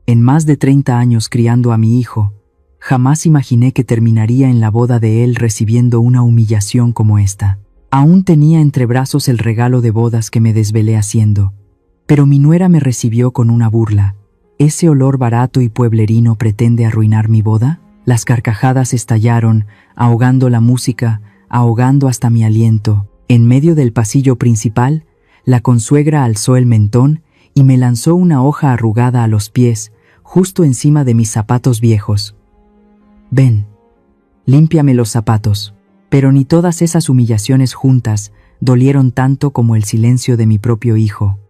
En más de 30 años criando a mi hijo, jamás imaginé que terminaría en la boda de él recibiendo una humillación como esta. Aún tenía entre brazos el regalo de bodas que me desvelé haciendo, pero mi nuera me recibió con una burla. ¿Ese olor barato y pueblerino pretende arruinar mi boda? Las carcajadas estallaron, ahogando la música, ahogando hasta mi aliento. En medio del pasillo principal, la consuegra alzó el mentón y me lanzó una hoja arrugada a los pies, justo encima de mis zapatos viejos. «Ven, límpiame los zapatos». Pero ni todas esas humillaciones juntas dolieron tanto como el silencio de mi propio hijo.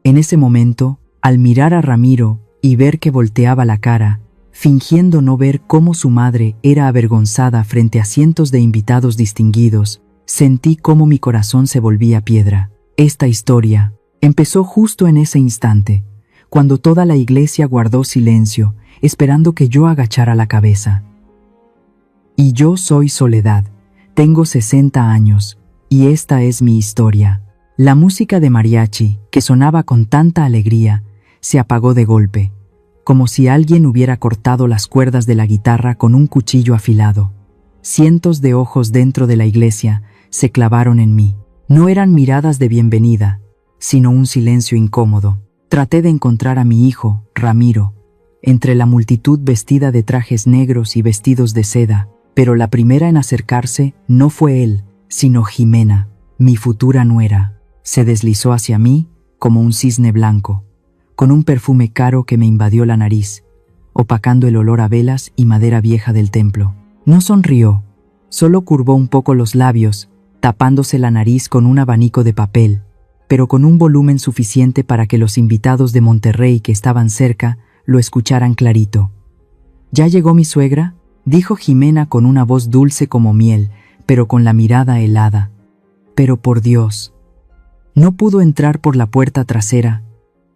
En ese momento, al mirar a Ramiro y ver que volteaba la cara, fingiendo no ver cómo su madre era avergonzada frente a cientos de invitados distinguidos, sentí cómo mi corazón se volvía piedra. Esta historia empezó justo en ese instante, cuando toda la iglesia guardó silencio, esperando que yo agachara la cabeza. Y yo soy Soledad, tengo 60 años, y esta es mi historia. La música de mariachi, que sonaba con tanta alegría, se apagó de golpe, como si alguien hubiera cortado las cuerdas de la guitarra con un cuchillo afilado. Cientos de ojos dentro de la iglesia se clavaron en mí. No eran miradas de bienvenida, sino un silencio incómodo. Traté de encontrar a mi hijo, Ramiro, entre la multitud vestida de trajes negros y vestidos de seda, pero la primera en acercarse no fue él, sino Jimena, mi futura nuera. Se deslizó hacia mí como un cisne blanco, con un perfume caro que me invadió la nariz, opacando el olor a velas y madera vieja del templo. No sonrió, solo curvó un poco los labios, tapándose la nariz con un abanico de papel, pero con un volumen suficiente para que los invitados de Monterrey que estaban cerca lo escucharan clarito. «¿Ya llegó mi suegra?», dijo Jimena con una voz dulce como miel, pero con la mirada helada. Pero por Dios, no pudo entrar por la puerta trasera.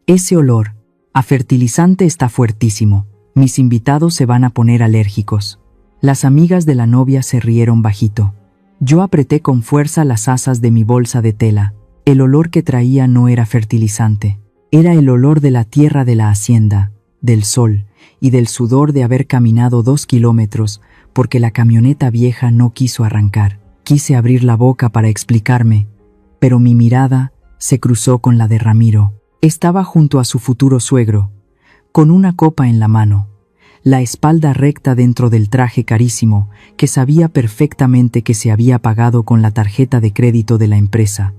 Ese olor a fertilizante está fuertísimo. Mis invitados se van a poner alérgicos. Las amigas de la novia se rieron bajito. Yo apreté con fuerza las asas de mi bolsa de tela. El olor que traía no era fertilizante. Era el olor de la tierra de la hacienda, del sol y del sudor de haber caminado 2 kilómetros porque la camioneta vieja no quiso arrancar. Quise abrir la boca para explicarme, pero mi mirada se cruzó con la de Ramiro. Estaba junto a su futuro suegro, con una copa en la mano, la espalda recta dentro del traje carísimo que sabía perfectamente que se había pagado con la tarjeta de crédito de la empresa.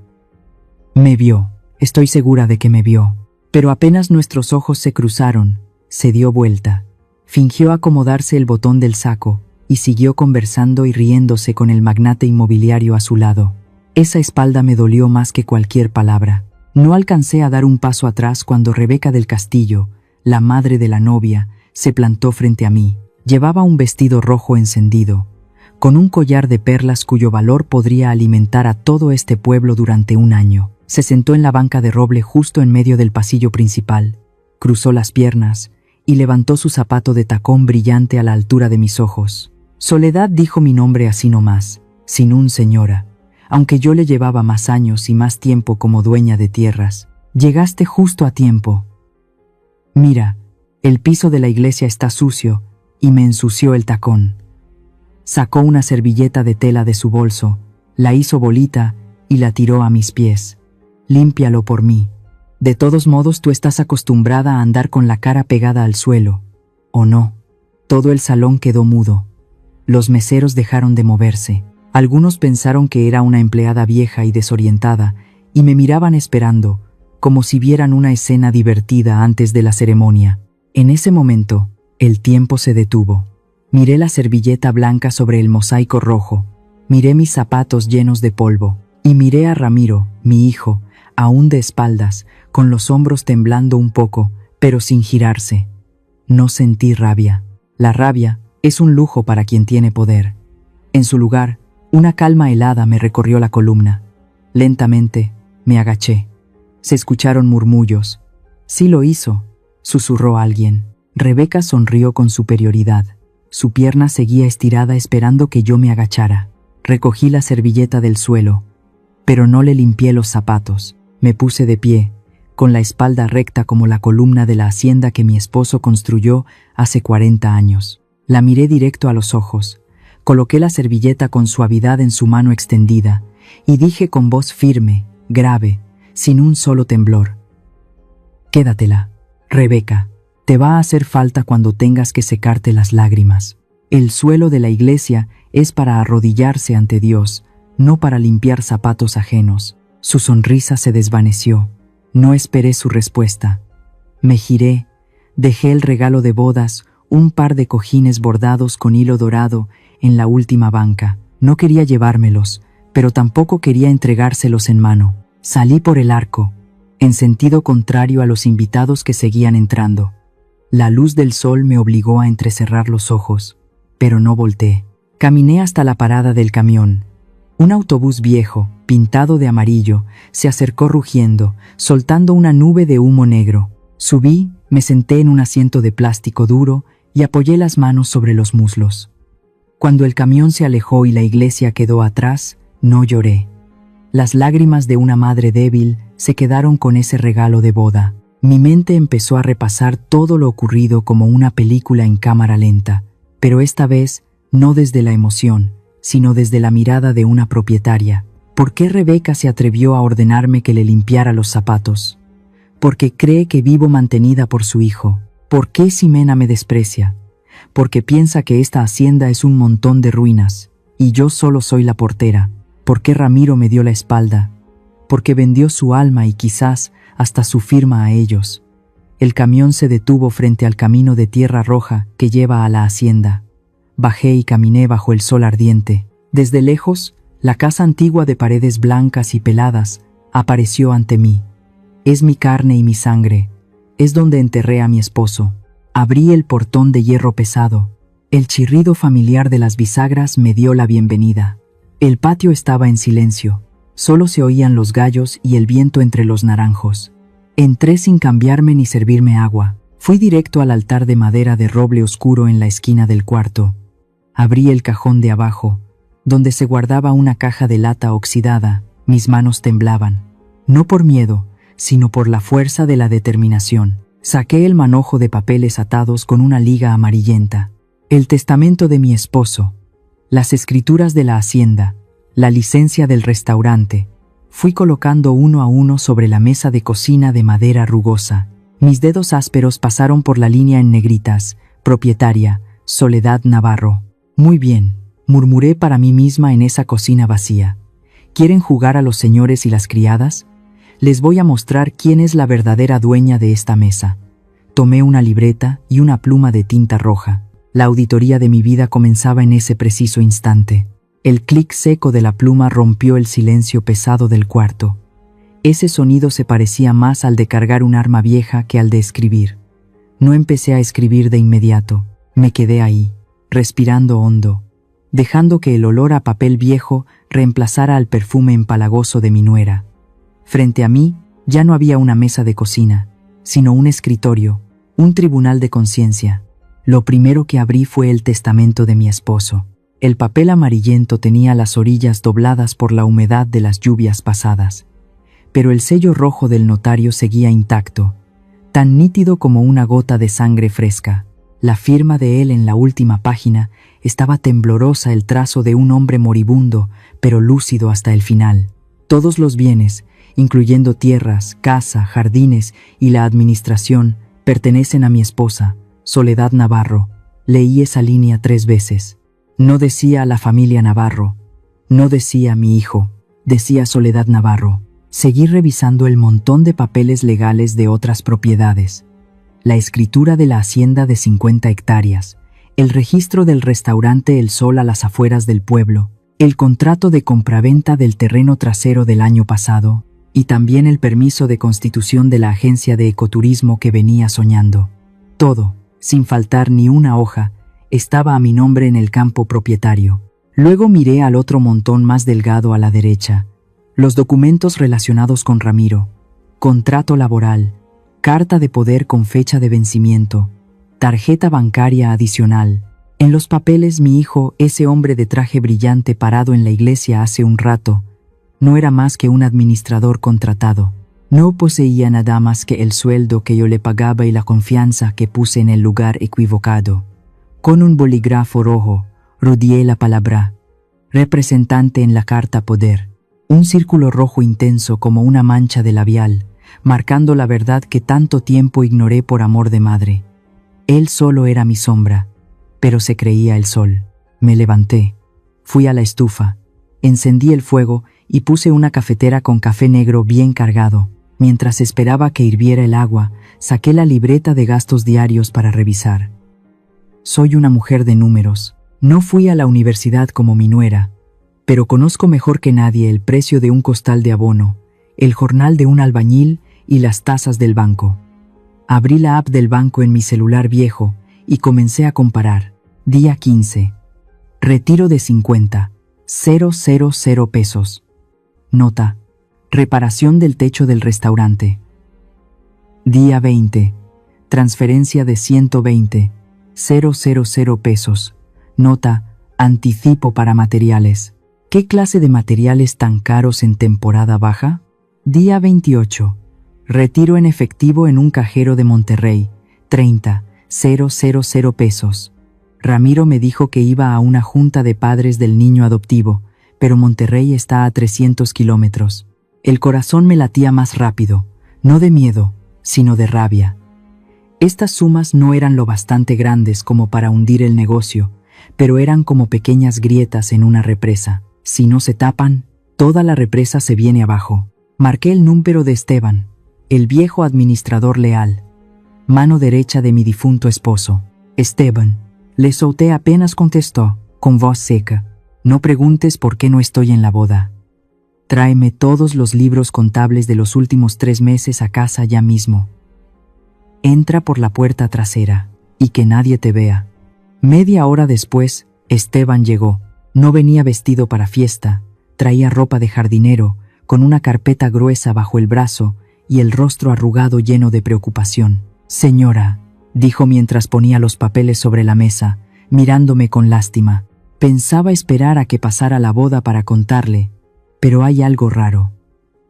Me vio, estoy segura de que me vio, pero apenas nuestros ojos se cruzaron, se dio vuelta, fingió acomodarse el botón del saco y siguió conversando y riéndose con el magnate inmobiliario a su lado. Esa espalda me dolió más que cualquier palabra. No alcancé a dar un paso atrás cuando Rebeca del Castillo, la madre de la novia, se plantó frente a mí. Llevaba un vestido rojo encendido, con un collar de perlas cuyo valor podría alimentar a todo este pueblo durante un año. Se sentó en la banca de roble justo en medio del pasillo principal, cruzó las piernas y levantó su zapato de tacón brillante a la altura de mis ojos. Soledad dijo mi nombre así nomás, sin un señora, aunque yo le llevaba más años y más tiempo como dueña de tierras. Llegaste justo a tiempo. Mira, el piso de la iglesia está sucio y me ensució el tacón. Sacó una servilleta de tela de su bolso, la hizo bolita y la tiró a mis pies. Límpialo por mí. De todos modos tú estás acostumbrada a andar con la cara pegada al suelo, ¿o no? Todo el salón quedó mudo. Los meseros dejaron de moverse. Algunos pensaron que era una empleada vieja y desorientada y me miraban esperando, como si vieran una escena divertida antes de la ceremonia. En ese momento, el tiempo se detuvo. Miré la servilleta blanca sobre el mosaico rojo, miré mis zapatos llenos de polvo y miré a Ramiro, mi hijo, aún de espaldas, con los hombros temblando un poco, pero sin girarse. No sentí rabia. La rabia es un lujo para quien tiene poder. En su lugar, una calma helada me recorrió la columna. Lentamente, me agaché. Se escucharon murmullos. «Sí lo hizo», susurró alguien. Rebeca sonrió con superioridad. Su pierna seguía estirada esperando que yo me agachara. Recogí la servilleta del suelo, pero no le limpié los zapatos. Me puse de pie, con la espalda recta como la columna de la hacienda que mi esposo construyó hace 40 años. La miré directo a los ojos, coloqué la servilleta con suavidad en su mano extendida y dije con voz firme, grave, sin un solo temblor: «Quédatela, Rebeca, te va a hacer falta cuando tengas que secarte las lágrimas. El suelo de la iglesia es para arrodillarse ante Dios, no para limpiar zapatos ajenos». Su sonrisa se desvaneció. No esperé su respuesta. Me giré, dejé el regalo de bodas, un par de cojines bordados con hilo dorado, en la última banca. No quería llevármelos, pero tampoco quería entregárselos en mano. Salí por el arco, en sentido contrario a los invitados que seguían entrando. La luz del sol me obligó a entrecerrar los ojos, pero no volteé. Caminé hasta la parada del camión. Un autobús viejo, pintado de amarillo, se acercó rugiendo, soltando una nube de humo negro. Subí, me senté en un asiento de plástico duro y apoyé las manos sobre los muslos. Cuando el camión se alejó y la iglesia quedó atrás, no lloré. Las lágrimas de una madre débil se quedaron con ese regalo de boda. Mi mente empezó a repasar todo lo ocurrido como una película en cámara lenta, pero esta vez no desde la emoción, sino desde la mirada de una propietaria. ¿Por qué Rebeca se atrevió a ordenarme que le limpiara los zapatos? Porque cree que vivo mantenida por su hijo. ¿Por qué Ximena me desprecia? Porque piensa que esta hacienda es un montón de ruinas, y yo solo soy la portera. ¿Por qué Ramiro me dio la espalda? Porque vendió su alma y quizás hasta su firma a ellos. El camión se detuvo frente al camino de tierra roja que lleva a la hacienda. Bajé y caminé bajo el sol ardiente. Desde lejos, la casa antigua de paredes blancas y peladas apareció ante mí. Es mi carne y mi sangre. Es donde enterré a mi esposo. Abrí el portón de hierro pesado. El chirrido familiar de las bisagras me dio la bienvenida. El patio estaba en silencio. Solo se oían los gallos y el viento entre los naranjos. Entré sin cambiarme ni servirme agua. Fui directo al altar de madera de roble oscuro en la esquina del cuarto. Abrí el cajón de abajo, donde se guardaba una caja de lata oxidada. Mis manos temblaban. No por miedo, sino por la fuerza de la determinación. Saqué el manojo de papeles atados con una liga amarillenta. El testamento de mi esposo, las escrituras de la hacienda, la licencia del restaurante. Fui colocando uno a uno sobre la mesa de cocina de madera rugosa. Mis dedos ásperos pasaron por la línea en negritas: propietaria, Soledad Navarro. Muy bien, murmuré para mí misma en esa cocina vacía. ¿Quieren jugar a los señores y las criadas? Les voy a mostrar quién es la verdadera dueña de esta mesa. Tomé una libreta y una pluma de tinta roja. La auditoría de mi vida comenzaba en ese preciso instante. El clic seco de la pluma rompió el silencio pesado del cuarto. Ese sonido se parecía más al de cargar un arma vieja que al de escribir. No empecé a escribir de inmediato. Me quedé ahí, respirando hondo, dejando que el olor a papel viejo reemplazara al perfume empalagoso de mi nuera. Frente a mí ya no había una mesa de cocina, sino un escritorio, un tribunal de conciencia. Lo primero que abrí fue el testamento de mi esposo. El papel amarillento tenía las orillas dobladas por la humedad de las lluvias pasadas, pero el sello rojo del notario seguía intacto, tan nítido como una gota de sangre fresca. La firma de él en la última página estaba temblorosa, el trazo de un hombre moribundo, pero lúcido hasta el final. Todos los bienes, incluyendo tierras, casa, jardines y la administración, pertenecen a mi esposa, Soledad Navarro. Leí esa línea 3 veces. No decía la familia Navarro, no decía mi hijo, decía Soledad Navarro. Seguí revisando el montón de papeles legales de otras propiedades. La escritura de la hacienda de 50 hectáreas, el registro del restaurante El Sol a las afueras del pueblo, el contrato de compraventa del terreno trasero del año pasado, y también el permiso de constitución de la agencia de ecoturismo que venía soñando. Todo, sin faltar ni una hoja, estaba a mi nombre en el campo propietario. Luego miré al otro montón más delgado a la derecha. Los documentos relacionados con Ramiro, contrato laboral, carta de poder con fecha de vencimiento, tarjeta bancaria adicional. En los papeles mi hijo, ese hombre de traje brillante parado en la iglesia hace un rato, no era más que un administrador contratado. No poseía nada más que el sueldo que yo le pagaba y la confianza que puse en el lugar equivocado. Con un bolígrafo rojo, rodeé la palabra representante en la carta poder. Un círculo rojo intenso como una mancha de labial, marcando la verdad que tanto tiempo ignoré por amor de madre. Él solo era mi sombra, pero se creía el sol. Me levanté, fui a la estufa, encendí el fuego y puse una cafetera con café negro bien cargado. Mientras esperaba que hirviera el agua, saqué la libreta de gastos diarios para revisar. Soy una mujer de números. No fui a la universidad como mi nuera, pero conozco mejor que nadie el precio de un costal de abono, el jornal de un albañil y las tasas del banco. Abrí la app del banco en mi celular viejo y comencé a comparar. Día 15. Retiro de 50,000 pesos. Nota: reparación del techo del restaurante. Día 20. Transferencia de 120,000 pesos. Nota: anticipo para materiales. ¿Qué clase de materiales tan caros en temporada baja? Día 28. Retiro en efectivo en un cajero de Monterrey, 30,000 pesos. Ramiro me dijo que iba a una junta de padres del niño adoptivo, pero Monterrey está a 300 kilómetros. El corazón me latía más rápido, no de miedo, sino de rabia. Estas sumas no eran lo bastante grandes como para hundir el negocio, pero eran como pequeñas grietas en una represa. Si no se tapan, toda la represa se viene abajo. Marqué el número de Esteban, el viejo administrador leal, mano derecha de mi difunto esposo. Esteban, le solté apenas contestó, con voz seca. No preguntes por qué no estoy en la boda. Tráeme todos los libros contables de los últimos 3 meses a casa ya mismo. Entra por la puerta trasera, y que nadie te vea. Media hora después, Esteban llegó. No venía vestido para fiesta, traía ropa de jardinero, con una carpeta gruesa bajo el brazo y el rostro arrugado lleno de preocupación. Señora, dijo mientras ponía los papeles sobre la mesa, mirándome con lástima. Pensaba esperar a que pasara la boda para contarle, pero hay algo raro.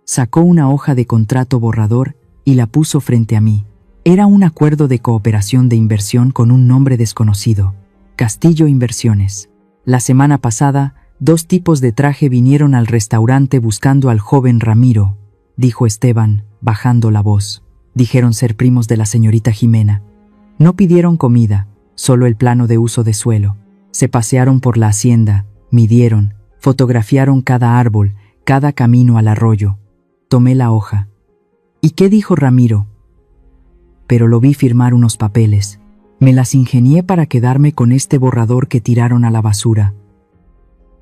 Sacó una hoja de contrato borrador y la puso frente a mí. Era un acuerdo de cooperación de inversión con un nombre desconocido. Castillo Inversiones. La semana pasada, 2 tipos de traje vinieron al restaurante buscando al joven Ramiro, dijo Esteban, bajando la voz. Dijeron ser primos de la señorita Jimena. No pidieron comida, solo el plano de uso de suelo. Se pasearon por la hacienda, midieron, fotografiaron cada árbol, cada camino al arroyo. Tomé la hoja. ¿Y qué dijo Ramiro? Pero lo vi firmar unos papeles. Me las ingenié para quedarme con este borrador que tiraron a la basura.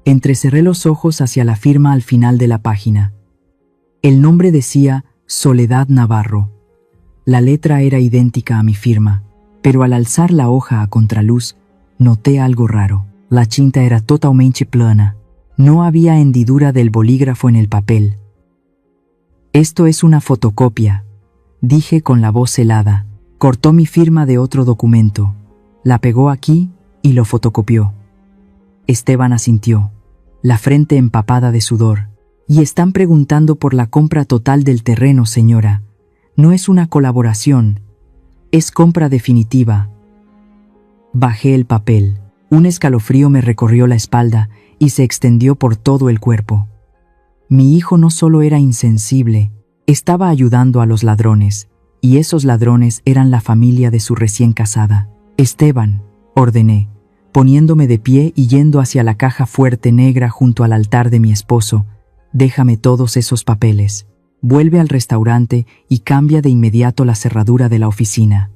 Entrecerré los ojos hacia la firma al final de la página. El nombre decía Soledad Navarro. La letra era idéntica a mi firma, pero al alzar la hoja a contraluz, noté algo raro. La tinta era totalmente plana. No había hendidura del bolígrafo en el papel. Esto es una fotocopia, dije con la voz helada. Cortó mi firma de otro documento, la pegó aquí y lo fotocopió. Esteban asintió, la frente empapada de sudor. Y están preguntando por la compra total del terreno, señora. No es una colaboración, es compra definitiva. Bajé el papel. Un escalofrío me recorrió la espalda y se extendió por todo el cuerpo. Mi hijo no solo era insensible, estaba ayudando a los ladrones. Y esos ladrones eran la familia de su recién casada. Esteban, ordené, poniéndome de pie y yendo hacia la caja fuerte negra junto al altar de mi esposo. Déjame todos esos papeles. Vuelve al restaurante y cambia de inmediato la cerradura de la oficina.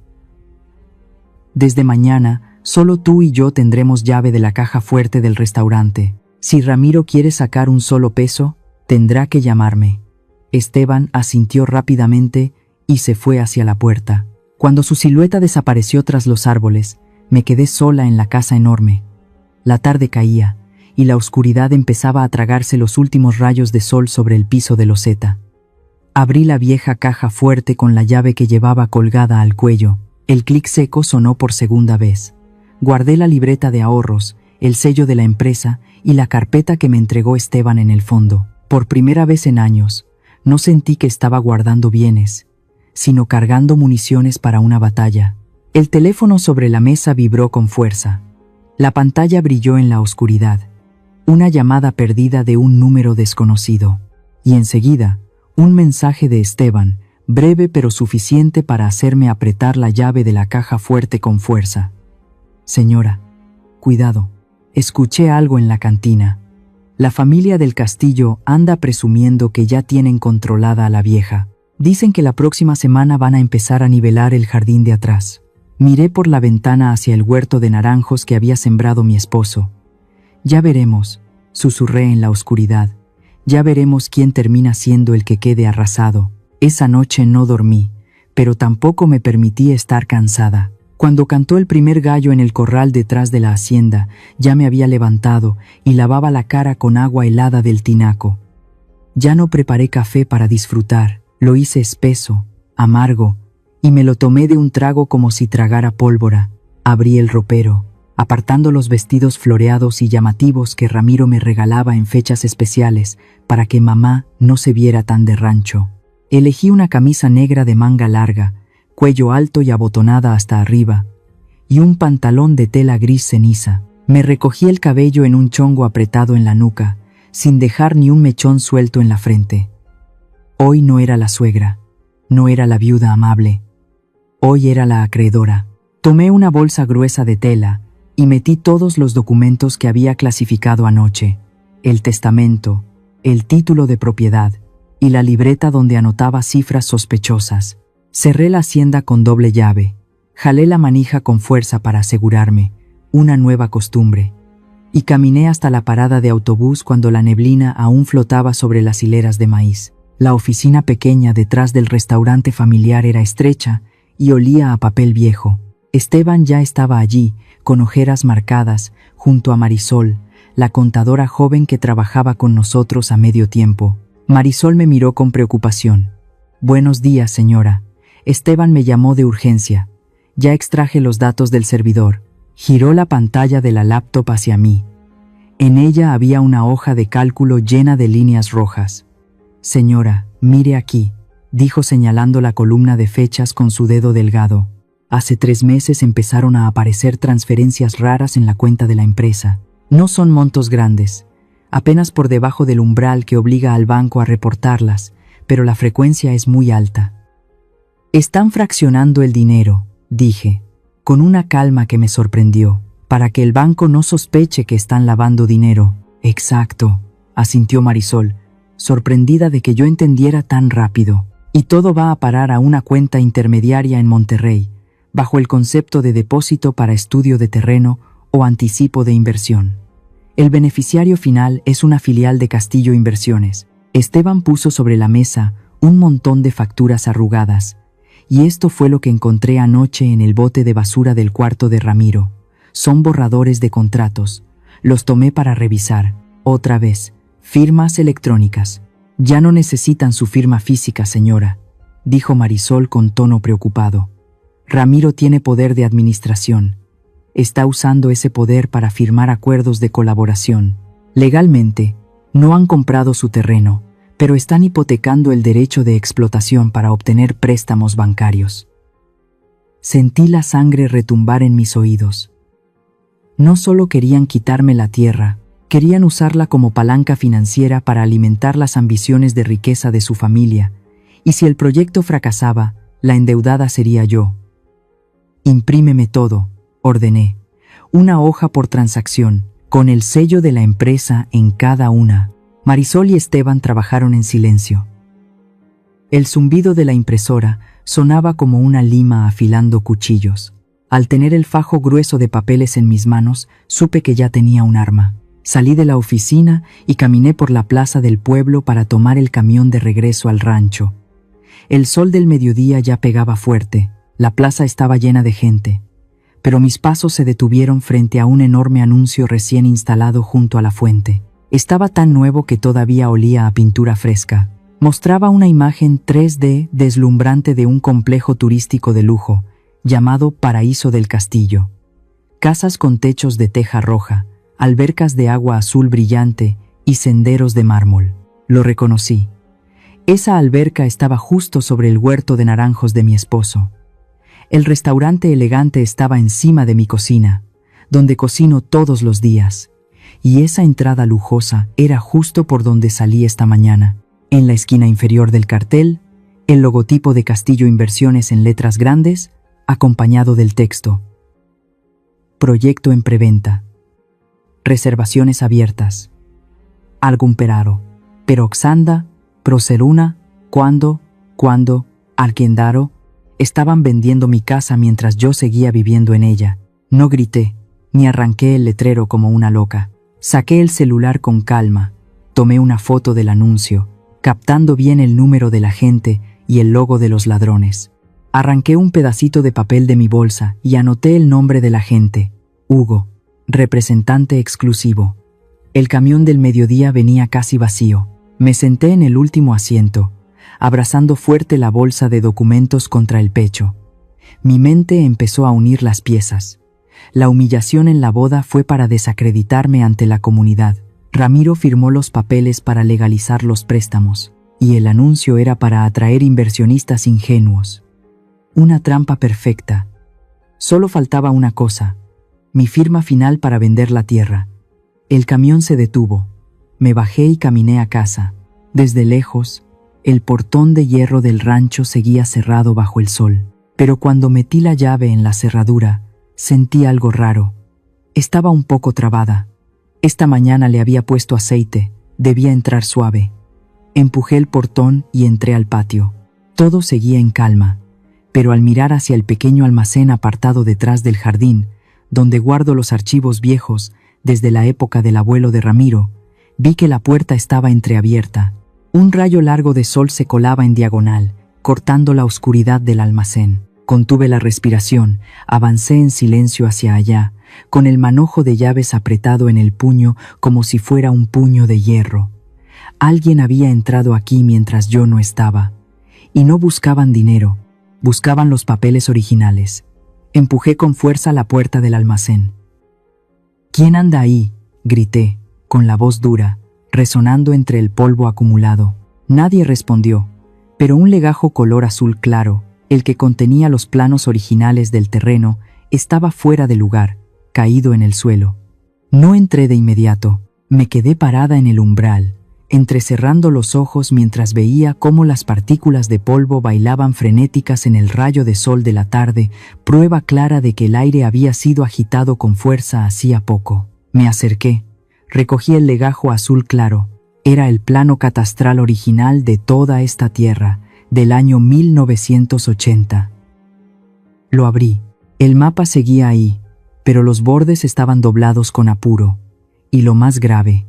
Desde mañana, solo tú y yo tendremos llave de la caja fuerte del restaurante. Si Ramiro quiere sacar un solo peso, tendrá que llamarme. Esteban asintió rápidamente y se fue hacia la puerta. Cuando su silueta desapareció tras los árboles, me quedé sola en la casa enorme. La tarde caía, y la oscuridad empezaba a tragarse los últimos rayos de sol sobre el piso de loseta. Abrí la vieja caja fuerte con la llave que llevaba colgada al cuello. El clic seco sonó por segunda vez. Guardé la libreta de ahorros, el sello de la empresa y la carpeta que me entregó Esteban en el fondo. Por primera vez en años, No sentí que estaba guardando bienes, sino cargando municiones para una batalla. El teléfono sobre la mesa vibró con fuerza. La pantalla brilló en la oscuridad. Una llamada perdida de un número desconocido. Y enseguida, un mensaje de Esteban, breve pero suficiente para hacerme apretar la llave de la caja fuerte con fuerza. Señora, cuidado. Escuché algo en la cantina. La familia del Castillo anda presumiendo que ya tienen controlada a la vieja. Dicen que la próxima semana van a empezar a nivelar el jardín de atrás. Miré por la ventana hacia el huerto de naranjos que había sembrado mi esposo. Ya veremos, susurré en la oscuridad. Ya veremos quién termina siendo el que quede arrasado. Esa noche no dormí, pero tampoco me permití estar cansada. Cuando cantó el primer gallo en el corral detrás de la hacienda, ya me había levantado y lavaba la cara con agua helada del tinaco. Ya no preparé café para disfrutar, lo hice espeso, amargo, y me lo tomé de un trago como si tragara pólvora. Abrí el ropero, apartando los vestidos floreados y llamativos que Ramiro me regalaba en fechas especiales para que mamá no se viera tan de rancho. Elegí una camisa negra de manga larga, cuello alto y abotonada hasta arriba, y un pantalón de tela gris ceniza. Me recogí el cabello en un chongo apretado en la nuca, sin dejar ni un mechón suelto en la frente. Hoy no era la suegra, no era la viuda amable. Hoy era la acreedora. Tomé una bolsa gruesa de tela y metí todos los documentos que había clasificado anoche, el testamento, el título de propiedad y la libreta donde anotaba cifras sospechosas. Cerré la hacienda con doble llave, jalé la manija con fuerza para asegurarme, una nueva costumbre, y caminé hasta la parada de autobús cuando la neblina aún flotaba sobre las hileras de maíz. La oficina pequeña detrás del restaurante familiar era estrecha y olía a papel viejo. Esteban ya estaba allí, con ojeras marcadas, junto a Marisol, la contadora joven que trabajaba con nosotros a medio tiempo. Marisol me miró con preocupación. «Buenos días, señora». Esteban me llamó de urgencia. Ya extraje los datos del servidor. Giró la pantalla de la laptop hacia mí. En ella había una hoja de cálculo llena de líneas rojas. «Señora, mire aquí», dijo señalando la columna de fechas con su dedo delgado. Hace 3 meses empezaron a aparecer transferencias raras en la cuenta de la empresa. No son montos grandes, apenas por debajo del umbral que obliga al banco a reportarlas, pero la frecuencia es muy alta. «Están fraccionando el dinero», dije, con una calma que me sorprendió, «para que el banco no sospeche que están lavando dinero». «Exacto», asintió Marisol, sorprendida de que yo entendiera tan rápido. «Y todo va a parar a una cuenta intermediaria en Monterrey, bajo el concepto de depósito para estudio de terreno o anticipo de inversión. El beneficiario final es una filial de Castillo Inversiones». Esteban puso sobre la mesa un montón de facturas arrugadas, y esto fue lo que encontré anoche en el bote de basura del cuarto de Ramiro. Son borradores de contratos. Los tomé para revisar. Otra vez, firmas electrónicas. «Ya no necesitan su firma física, señora», dijo Marisol con tono preocupado. «Ramiro tiene poder de administración. Está usando ese poder para firmar acuerdos de colaboración. Legalmente, no han comprado su terreno, pero están hipotecando el derecho de explotación para obtener préstamos bancarios». Sentí la sangre retumbar en mis oídos. No solo querían quitarme la tierra, querían usarla como palanca financiera para alimentar las ambiciones de riqueza de su familia, y si el proyecto fracasaba, la endeudada sería yo. «Imprímeme todo», ordené, «una hoja por transacción, con el sello de la empresa en cada una». Marisol y Esteban trabajaron en silencio. El zumbido de la impresora sonaba como una lima afilando cuchillos. Al tener el fajo grueso de papeles en mis manos, supe que ya tenía un arma. Salí de la oficina y caminé por la plaza del pueblo para tomar el camión de regreso al rancho. El sol del mediodía ya pegaba fuerte, la plaza estaba llena de gente, pero mis pasos se detuvieron frente a un enorme anuncio recién instalado junto a la fuente. Estaba tan nuevo que todavía olía a pintura fresca. Mostraba una imagen 3D deslumbrante de un complejo turístico de lujo, llamado Paraíso del Castillo. Casas con techos de teja roja, albercas de agua azul brillante y senderos de mármol. Lo reconocí. Esa alberca estaba justo sobre el huerto de naranjos de mi esposo. El restaurante elegante estaba encima de mi cocina, donde cocino todos los días, y esa entrada lujosa era justo por donde salí esta mañana. En la esquina inferior del cartel, el logotipo de Castillo Inversiones en letras grandes, acompañado del texto: Proyecto en preventa. Reservaciones abiertas. Algún peraro. Peroxanda, Proseruna, cuando, Alquendaro, estaban vendiendo mi casa mientras yo seguía viviendo en ella. No grité, ni arranqué el letrero como una loca. Saqué el celular con calma, tomé una foto del anuncio, captando bien el número de la gente y el logo de los ladrones. Arranqué un pedacito de papel de mi bolsa y anoté el nombre de la gente: Hugo, representante exclusivo. El camión del mediodía venía casi vacío. Me senté en el último asiento, abrazando fuerte la bolsa de documentos contra el pecho. Mi mente empezó a unir las piezas. La humillación en la boda fue para desacreditarme ante la comunidad. Ramiro firmó los papeles para legalizar los préstamos, y el anuncio era para atraer inversionistas ingenuos. Una trampa perfecta. Solo faltaba una cosa: mi firma final para vender la tierra. El camión se detuvo. Me bajé y caminé a casa. Desde lejos, el portón de hierro del rancho seguía cerrado bajo el sol. Pero cuando metí la llave en la cerradura, sentí algo raro. Estaba un poco trabada. Esta mañana le había puesto aceite, debía entrar suave. Empujé el portón y entré al patio. Todo seguía en calma, pero al mirar hacia el pequeño almacén apartado detrás del jardín, donde guardo los archivos viejos desde la época del abuelo de Ramiro, vi que la puerta estaba entreabierta. Un rayo largo de sol se colaba en diagonal, cortando la oscuridad del almacén. Contuve la respiración, avancé en silencio hacia allá, con el manojo de llaves apretado en el puño como si fuera un puño de hierro. Alguien había entrado aquí mientras yo no estaba. Y no buscaban dinero, buscaban los papeles originales. Empujé con fuerza la puerta del almacén. «¿Quién anda ahí?», grité, con la voz dura, resonando entre el polvo acumulado. Nadie respondió, pero un legajo color azul claro, el que contenía los planos originales del terreno, estaba fuera de lugar, caído en el suelo. No entré de inmediato, me quedé parada en el umbral, entrecerrando los ojos mientras veía cómo las partículas de polvo bailaban frenéticas en el rayo de sol de la tarde, prueba clara de que el aire había sido agitado con fuerza hacía poco. Me acerqué, recogí el legajo azul claro. Era el plano catastral original de toda esta tierra, del año 1980. Lo abrí. El mapa seguía ahí, pero los bordes estaban doblados con apuro. Y lo más grave: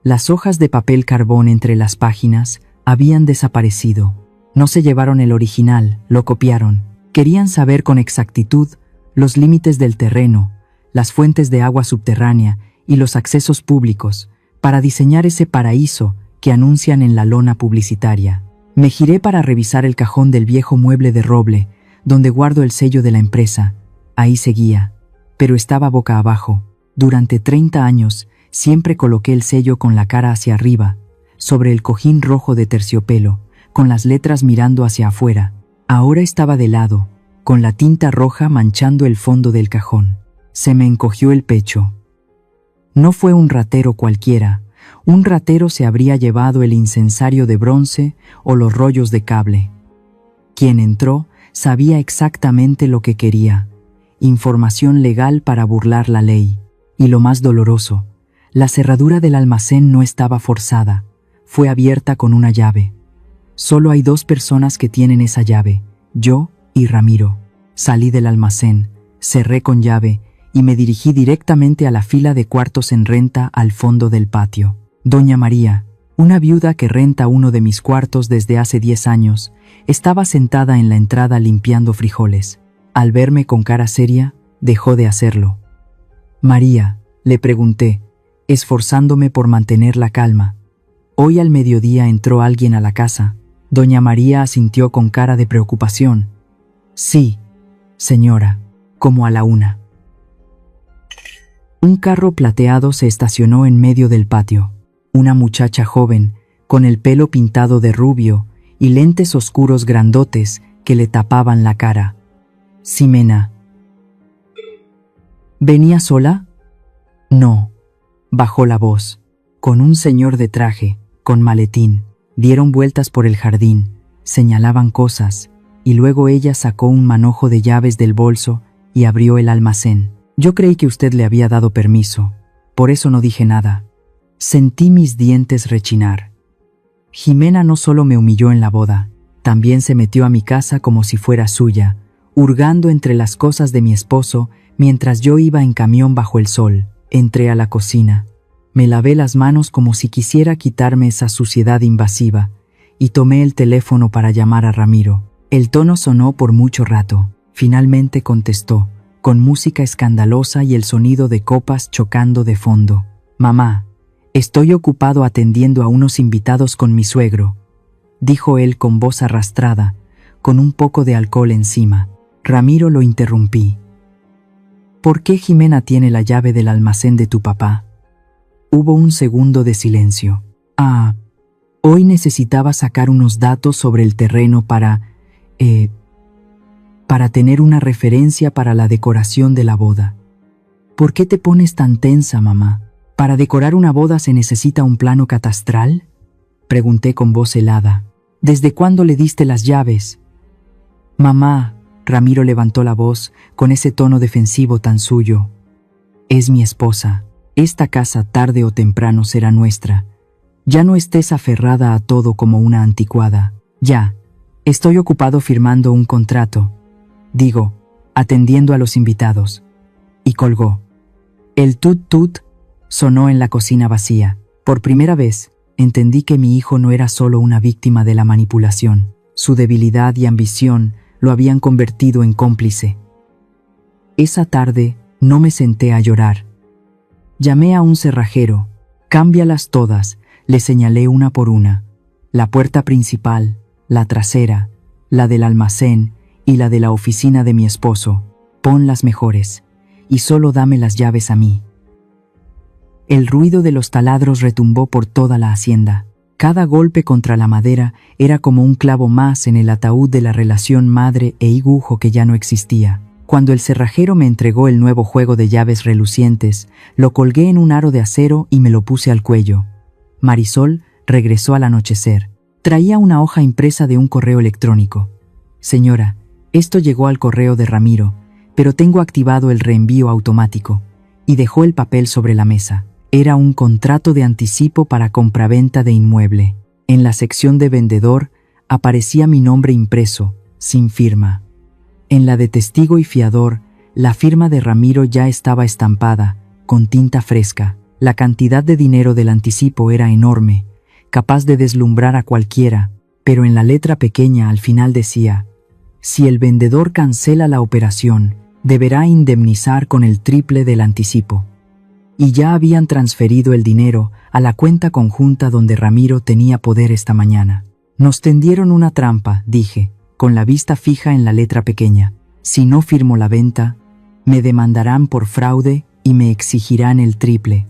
las hojas de papel carbón entre las páginas habían desaparecido. No se llevaron el original, lo copiaron. Querían saber con exactitud los límites del terreno, las fuentes de agua subterránea y los accesos públicos, para diseñar ese paraíso que anuncian en la lona publicitaria. Me giré para revisar el cajón del viejo mueble de roble, donde guardo el sello de la empresa. Ahí seguía, pero estaba boca abajo. Durante 30 años, siempre coloqué el sello con la cara hacia arriba, sobre el cojín rojo de terciopelo, con las letras mirando hacia afuera. Ahora estaba de lado, con la tinta roja manchando el fondo del cajón. Se me encogió el pecho. No fue un ratero cualquiera. Un ratero se habría llevado el incensario de bronce o los rollos de cable. Quien entró sabía exactamente lo que quería: información legal para burlar la ley. Y lo más doloroso: la cerradura del almacén no estaba forzada, fue abierta con una llave. Solo hay 2 personas que tienen esa llave, yo y Ramiro. Salí del almacén, cerré con llave y me dirigí directamente a la fila de cuartos en renta al fondo del patio. Doña María, una viuda que renta uno de mis cuartos desde hace 10 años, estaba sentada en la entrada limpiando frijoles. Al verme con cara seria, dejó de hacerlo. «María», le pregunté, esforzándome por mantener la calma. «Hoy al mediodía entró alguien a la casa». Doña María asintió con cara de preocupación. «Sí, señora, como a la 1». Un carro plateado se estacionó en medio del patio. Una muchacha joven, con el pelo pintado de rubio y lentes oscuros grandotes que le tapaban la cara. Ximena. ¿Venía sola? No. Bajó la voz. Con un señor de traje, con maletín. Dieron vueltas por el jardín, señalaban cosas, y luego ella sacó un manojo de llaves del bolso y abrió el almacén. Yo creí que usted le había dado permiso, por eso no dije nada. Sentí mis dientes rechinar. Ximena no solo me humilló en la boda, también se metió a mi casa como si fuera suya, hurgando entre las cosas de mi esposo mientras yo iba en camión bajo el sol. Entré a la cocina. Me lavé las manos como si quisiera quitarme esa suciedad invasiva y tomé el teléfono para llamar a Ramiro. El tono sonó por mucho rato. Finalmente contestó, con música escandalosa y el sonido de copas chocando de fondo. «Mamá, estoy ocupado atendiendo a unos invitados con mi suegro», dijo él con voz arrastrada, con un poco de alcohol encima. Ramiro lo interrumpí. «¿Por qué Ximena tiene la llave del almacén de tu papá?» Hubo un segundo de silencio. Hoy necesitaba sacar unos datos sobre el terreno para tener una referencia para la decoración de la boda. ¿Por qué te pones tan tensa, mamá? ¿Para decorar una boda se necesita un plano catastral?, pregunté con voz helada. ¿Desde cuándo le diste las llaves? Mamá, Ramiro levantó la voz con ese tono defensivo tan suyo. Es mi esposa. Esta casa tarde o temprano será nuestra. Ya no estés aferrada a todo como una anticuada. Ya, estoy ocupado firmando un contrato. Digo, atendiendo a los invitados. Y colgó. El tut-tut sonó en la cocina vacía. Por primera vez, entendí que mi hijo no era solo una víctima de la manipulación. Su debilidad y ambición lo habían convertido en cómplice. Esa tarde no me senté a llorar. Llamé a un cerrajero. «Cámbialas todas», le señalé una por una. La puerta principal, la trasera, la del almacén y la de la oficina de mi esposo. Pon las mejores, y solo dame las llaves a mí. El ruido de los taladros retumbó por toda la hacienda. Cada golpe contra la madera era como un clavo más en el ataúd de la relación madre e hijo que ya no existía. Cuando el cerrajero me entregó el nuevo juego de llaves relucientes, lo colgué en un aro de acero y me lo puse al cuello. Marisol regresó al anochecer. Traía una hoja impresa de un correo electrónico. «Señora, esto llegó al correo de Ramiro, pero tengo activado el reenvío automático», y dejó el papel sobre la mesa. Era un contrato de anticipo para compraventa de inmueble. En la sección de vendedor aparecía mi nombre impreso, sin firma. En la de testigo y fiador, la firma de Ramiro ya estaba estampada, con tinta fresca. La cantidad de dinero del anticipo era enorme, capaz de deslumbrar a cualquiera, pero en la letra pequeña al final decía: «Si el vendedor cancela la operación, deberá indemnizar con el triple del anticipo». Y ya habían transferido el dinero a la cuenta conjunta donde Ramiro tenía poder esta mañana. «Nos tendieron una trampa», dije, con la vista fija en la letra pequeña. «Si no firmo la venta, me demandarán por fraude y me exigirán el triple.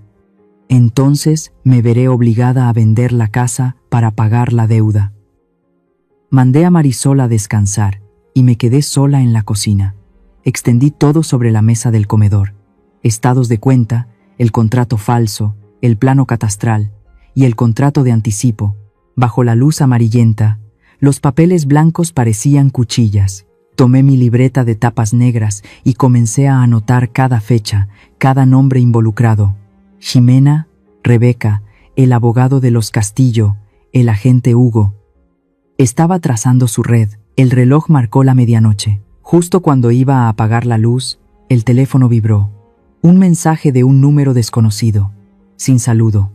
Entonces me veré obligada a vender la casa para pagar la deuda». Mandé a Marisol a descansar y me quedé sola en la cocina. Extendí todo sobre la mesa del comedor. Estados de cuenta, el contrato falso, el plano catastral y el contrato de anticipo. Bajo la luz amarillenta, los papeles blancos parecían cuchillas. Tomé mi libreta de tapas negras y comencé a anotar cada fecha, cada nombre involucrado. Ximena, Rebeca, el abogado de los Castillo, el agente Hugo. Estaba trazando su red. El reloj marcó la medianoche. Justo cuando iba a apagar la luz, el teléfono vibró. Un mensaje de un número desconocido. Sin saludo.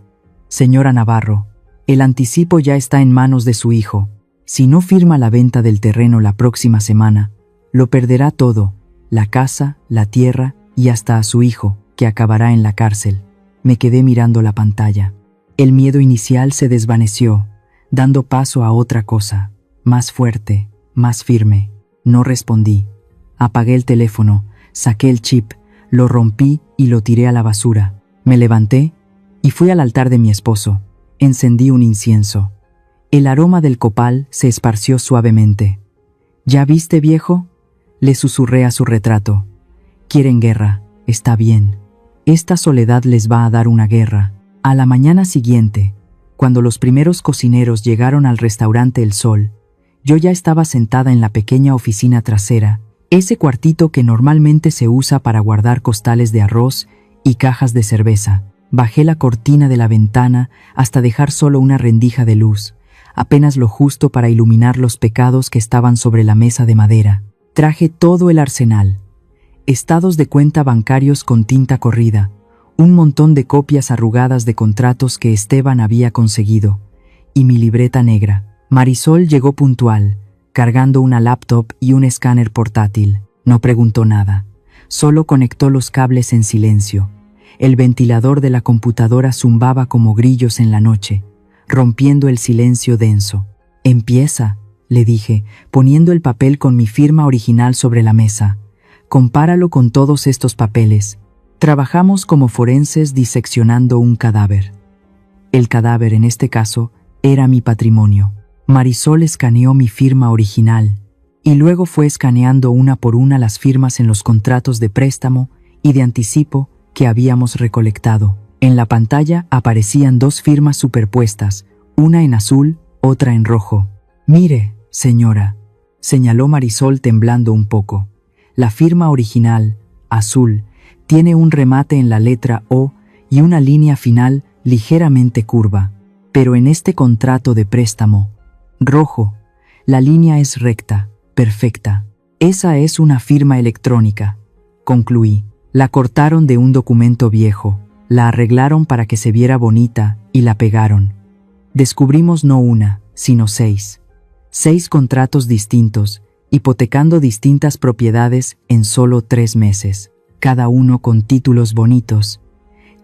«Señora Navarro, el anticipo ya está en manos de su hijo. Si no firma la venta del terreno la próxima semana, lo perderá todo, la casa, la tierra y hasta a su hijo, que acabará en la cárcel». Me quedé mirando la pantalla. El miedo inicial se desvaneció, dando paso a otra cosa, más fuerte, más firme. No respondí. Apagué el teléfono, saqué el chip, lo rompí y lo tiré a la basura. Me levanté y fui al altar de mi esposo. Encendí un incienso. El aroma del copal se esparció suavemente. ¿Ya viste, viejo?, le susurré a su retrato. Quieren guerra, está bien. Esta soledad les va a dar una guerra. A la mañana siguiente, cuando los primeros cocineros llegaron al restaurante El Sol, yo ya estaba sentada en la pequeña oficina trasera, ese cuartito que normalmente se usa para guardar costales de arroz y cajas de cerveza. Bajé la cortina de la ventana hasta dejar solo una rendija de luz, apenas lo justo para iluminar los pecados que estaban sobre la mesa de madera. Traje todo el arsenal: estados de cuenta bancarios con tinta corrida, un montón de copias arrugadas de contratos que Esteban había conseguido, y mi libreta negra. Marisol llegó puntual, cargando una laptop y un escáner portátil. No preguntó nada, solo conectó los cables en silencio. El ventilador de la computadora zumbaba como grillos en la noche, rompiendo el silencio denso. «Empieza», le dije, poniendo el papel con mi firma original sobre la mesa. «Compáralo con todos estos papeles. Trabajamos como forenses diseccionando un cadáver». El cadáver, en este caso, era mi patrimonio. Marisol escaneó mi firma original y luego fue escaneando una por una las firmas en los contratos de préstamo y de anticipo que habíamos recolectado. En la pantalla aparecían dos firmas superpuestas, una en azul, otra en rojo. «Mire, señora», señaló Marisol temblando un poco. «La firma original, azul, tiene un remate en la letra O y una línea final ligeramente curva. Pero en este contrato de préstamo, rojo, la línea es recta, perfecta. Esa es una firma electrónica», concluí. «La cortaron de un documento viejo, la arreglaron para que se viera bonita y la pegaron. Descubrimos no una, sino 6. 6 contratos distintos, hipotecando distintas propiedades en solo 3 meses, cada uno con títulos bonitos,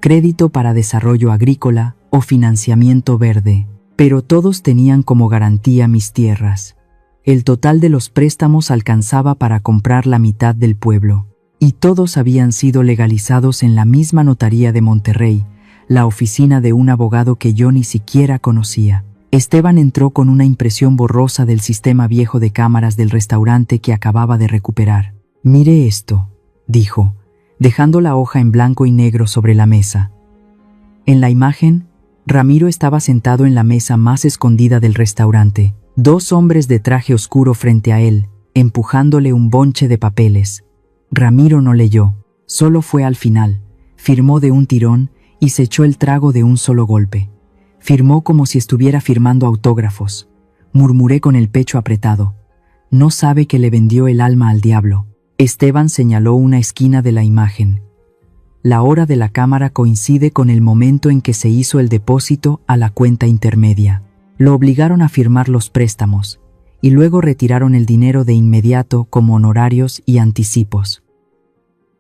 crédito para desarrollo agrícola o financiamiento verde, pero todos tenían como garantía mis tierras. El total de los préstamos alcanzaba para comprar la mitad del pueblo, y todos habían sido legalizados en la misma notaría de Monterrey, la oficina de un abogado que yo ni siquiera conocía. Esteban entró con una impresión borrosa del sistema viejo de cámaras del restaurante que acababa de recuperar. «Mire esto», dijo, dejando la hoja en blanco y negro sobre la mesa. En la imagen, Ramiro estaba sentado en la mesa más escondida del restaurante, 2 hombres de traje oscuro frente a él, empujándole un bonche de papeles. Ramiro no leyó, solo fue al final, firmó de un tirón y se echó el trago de un solo golpe. Firmó como si estuviera firmando autógrafos. Murmuré con el pecho apretado. «No sabe que le vendió el alma al diablo». Esteban señaló una esquina de la imagen. La hora de la cámara coincide con el momento en que se hizo el depósito a la cuenta intermedia. Lo obligaron a firmar los préstamos, y luego retiraron el dinero de inmediato como honorarios y anticipos.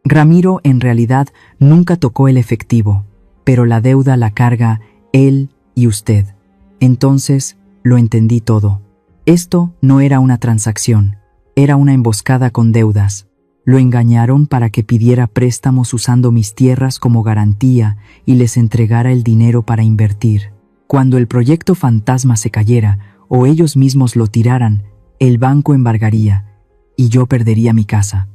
Ramiro en realidad nunca tocó el efectivo, pero la deuda la carga él y usted. Entonces lo entendí todo. Esto no era una transacción, era una emboscada con deudas. Lo engañaron para que pidiera préstamos usando mis tierras como garantía y les entregara el dinero para invertir. Cuando el proyecto fantasma se cayera o ellos mismos lo tiraran, el banco embargaría y yo perdería mi casa.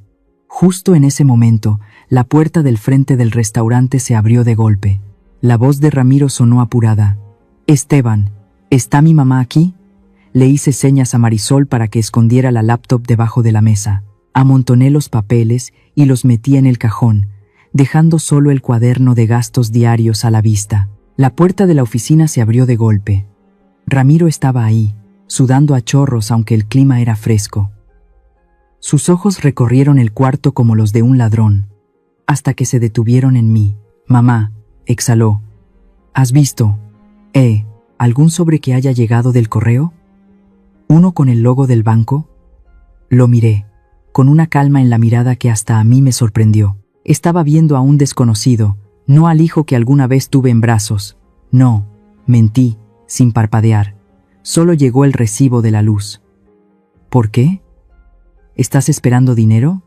Justo en ese momento, la puerta del frente del restaurante se abrió de golpe. La voz de Ramiro sonó apurada. «Esteban, ¿está mi mamá aquí?». Le hice señas a Marisol para que escondiera la laptop debajo de la mesa. Amontoné los papeles y los metí en el cajón, dejando solo el cuaderno de gastos diarios a la vista. La puerta de la oficina se abrió de golpe. Ramiro estaba ahí, sudando a chorros aunque el clima era fresco. Sus ojos recorrieron el cuarto como los de un ladrón, hasta que se detuvieron en mí. «Mamá», exhaló. «¿Has visto, algún sobre que haya llegado del correo? ¿Uno con el logo del banco?». Lo miré, con una calma en la mirada que hasta a mí me sorprendió. Estaba viendo a un desconocido, no al hijo que alguna vez tuve en brazos. «No», mentí, sin parpadear. «Solo llegó el recibo de la luz». «¿Por qué? ¿Estás esperando dinero?».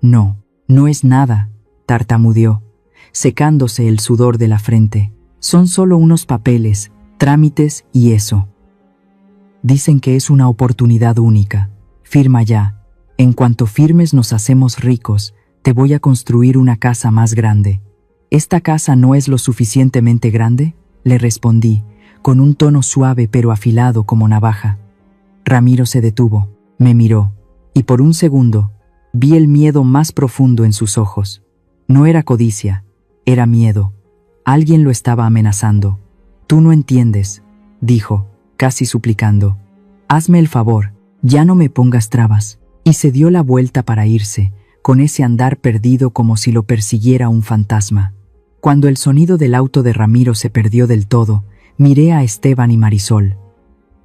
«No, no es nada», tartamudeó, secándose el sudor de la frente. «Son solo unos papeles, trámites y eso». Dicen que es una oportunidad única. Firma ya. En cuanto firmes nos hacemos ricos, te voy a construir una casa más grande. ¿Esta casa no es lo suficientemente grande?, le respondí, con un tono suave pero afilado como navaja. Ramiro se detuvo, me miró, y por un segundo vi el miedo más profundo en sus ojos. No era codicia, era miedo. Alguien lo estaba amenazando. Tú no entiendes, dijo, casi suplicando. Hazme el favor, ya no me pongas trabas. Y se dio la vuelta para irse, con ese andar perdido como si lo persiguiera un fantasma. Cuando el sonido del auto de Ramiro se perdió del todo, miré a Esteban y Marisol.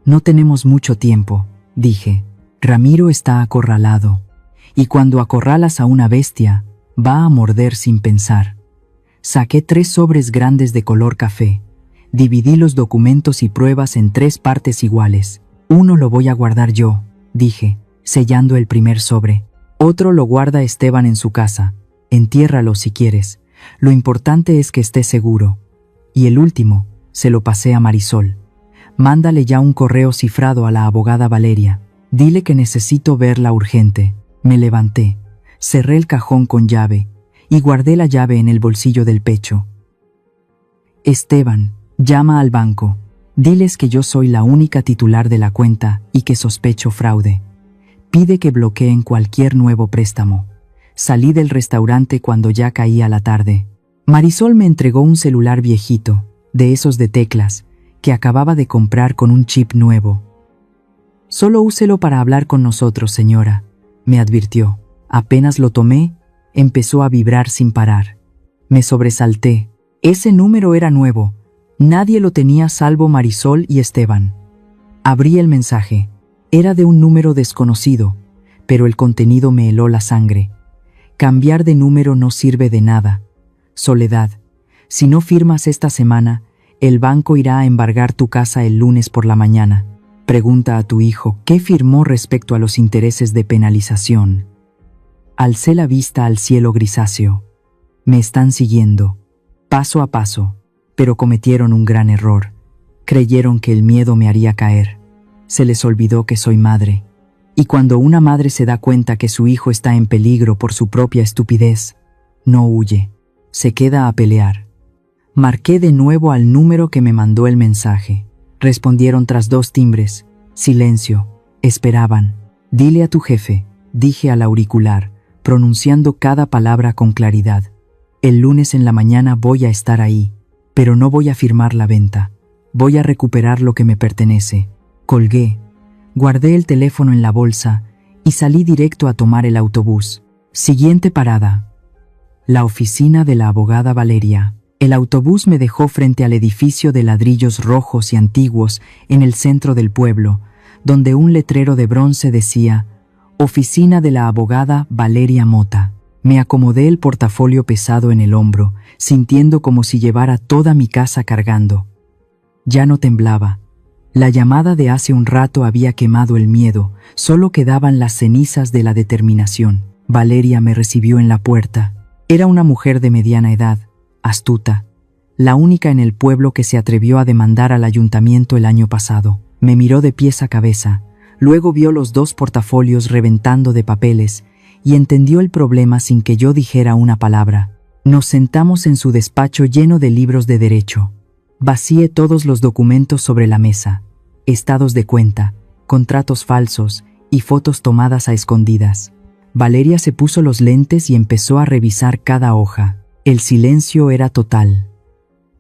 No tenemos mucho tiempo, dije. Ramiro está acorralado. Y cuando acorralas a una bestia, va a morder sin pensar. Saqué 3 sobres grandes de color café. Dividí los documentos y pruebas en 3 partes iguales. Uno lo voy a guardar yo, dije, sellando el primer sobre. Otro lo guarda Esteban en su casa. Entiérralo si quieres. Lo importante es que esté seguro. Y el último, se lo pasé a Marisol. Mándale ya un correo cifrado a la abogada Valeria. Dile que necesito verla urgente. Me levanté, cerré el cajón con llave y guardé la llave en el bolsillo del pecho. Esteban, llama al banco. Diles que yo soy la única titular de la cuenta y que sospecho fraude. Pide que bloqueen cualquier nuevo préstamo. Salí del restaurante cuando ya caía la tarde. Marisol me entregó un celular viejito, de esos de teclas, que acababa de comprar con un chip nuevo. Solo úselo para hablar con nosotros, señora, me advirtió. Apenas lo tomé, empezó a vibrar sin parar. Me sobresalté. Ese número era nuevo. Nadie lo tenía salvo Marisol y Esteban. Abrí el mensaje. Era de un número desconocido, pero el contenido me heló la sangre. Cambiar de número no sirve de nada. Soledad, si no firmas esta semana, el banco irá a embargar tu casa el lunes por la mañana. Pregunta a tu hijo qué firmó respecto a los intereses de penalización. Alcé la vista al cielo grisáceo. Me están siguiendo, paso a paso, pero cometieron un gran error. Creyeron que el miedo me haría caer. Se les olvidó que soy madre. Y cuando una madre se da cuenta que su hijo está en peligro por su propia estupidez, no huye, se queda a pelear. Marqué de nuevo al número que me mandó el mensaje. Respondieron tras 2 timbres. Silencio. Esperaban. Dile a tu jefe, dije al auricular, pronunciando cada palabra con claridad. El lunes en la mañana voy a estar ahí, pero no voy a firmar la venta. Voy a recuperar lo que me pertenece. Colgué. Guardé el teléfono en la bolsa y salí directo a tomar el autobús. Siguiente parada. La oficina de la abogada Valeria. El autobús me dejó frente al edificio de ladrillos rojos y antiguos en el centro del pueblo, donde un letrero de bronce decía «Oficina de la abogada Valeria Mota». Me acomodé el portafolio pesado en el hombro, sintiendo como si llevara toda mi casa cargando. Ya no temblaba. La llamada de hace un rato había quemado el miedo, solo quedaban las cenizas de la determinación. Valeria me recibió en la puerta. Era una mujer de mediana edad, astuta, la única en el pueblo que se atrevió a demandar al ayuntamiento el año pasado. Me miró de pies a cabeza, luego vio los 2 portafolios reventando de papeles y entendió el problema sin que yo dijera una palabra. Nos sentamos en su despacho lleno de libros de derecho. Vacié todos los documentos sobre la mesa, estados de cuenta, contratos falsos y fotos tomadas a escondidas. Valeria se puso los lentes y empezó a revisar cada hoja. El silencio era total.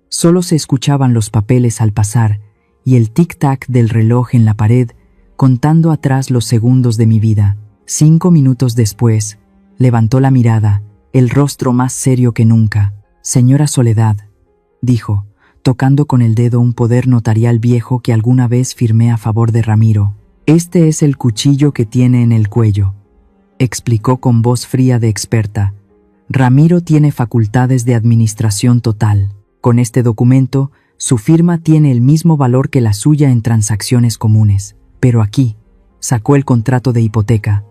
Solo se escuchaban los papeles al pasar y el tic-tac del reloj en la pared, contando atrás los segundos de mi vida. 5 minutos después, levantó la mirada, el rostro más serio que nunca. «Señora Soledad», dijo, tocando con el dedo un poder notarial viejo que alguna vez firmé a favor de Ramiro. «Este es el cuchillo que tiene en el cuello», explicó con voz fría de experta. «Ramiro tiene facultades de administración total. Con este documento, su firma tiene el mismo valor que la suya en transacciones comunes. Pero aquí», sacó el contrato de hipoteca.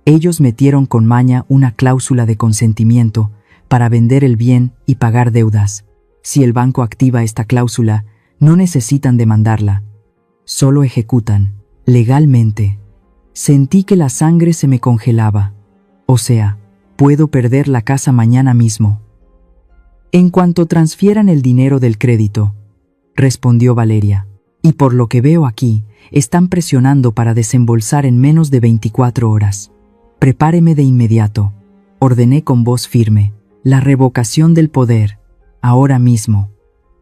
Ellos metieron con maña una cláusula de consentimiento para vender el bien y pagar deudas. Si el banco activa esta cláusula, no necesitan demandarla. Solo ejecutan. Legalmente. Sentí que la sangre se me congelaba. O sea, puedo perder la casa mañana mismo. En cuanto transfieran el dinero del crédito, respondió Valeria. Y por lo que veo aquí, están presionando para desembolsar en menos de 24 horas. Prepáreme de inmediato, ordené con voz firme. La revocación del poder, ahora mismo.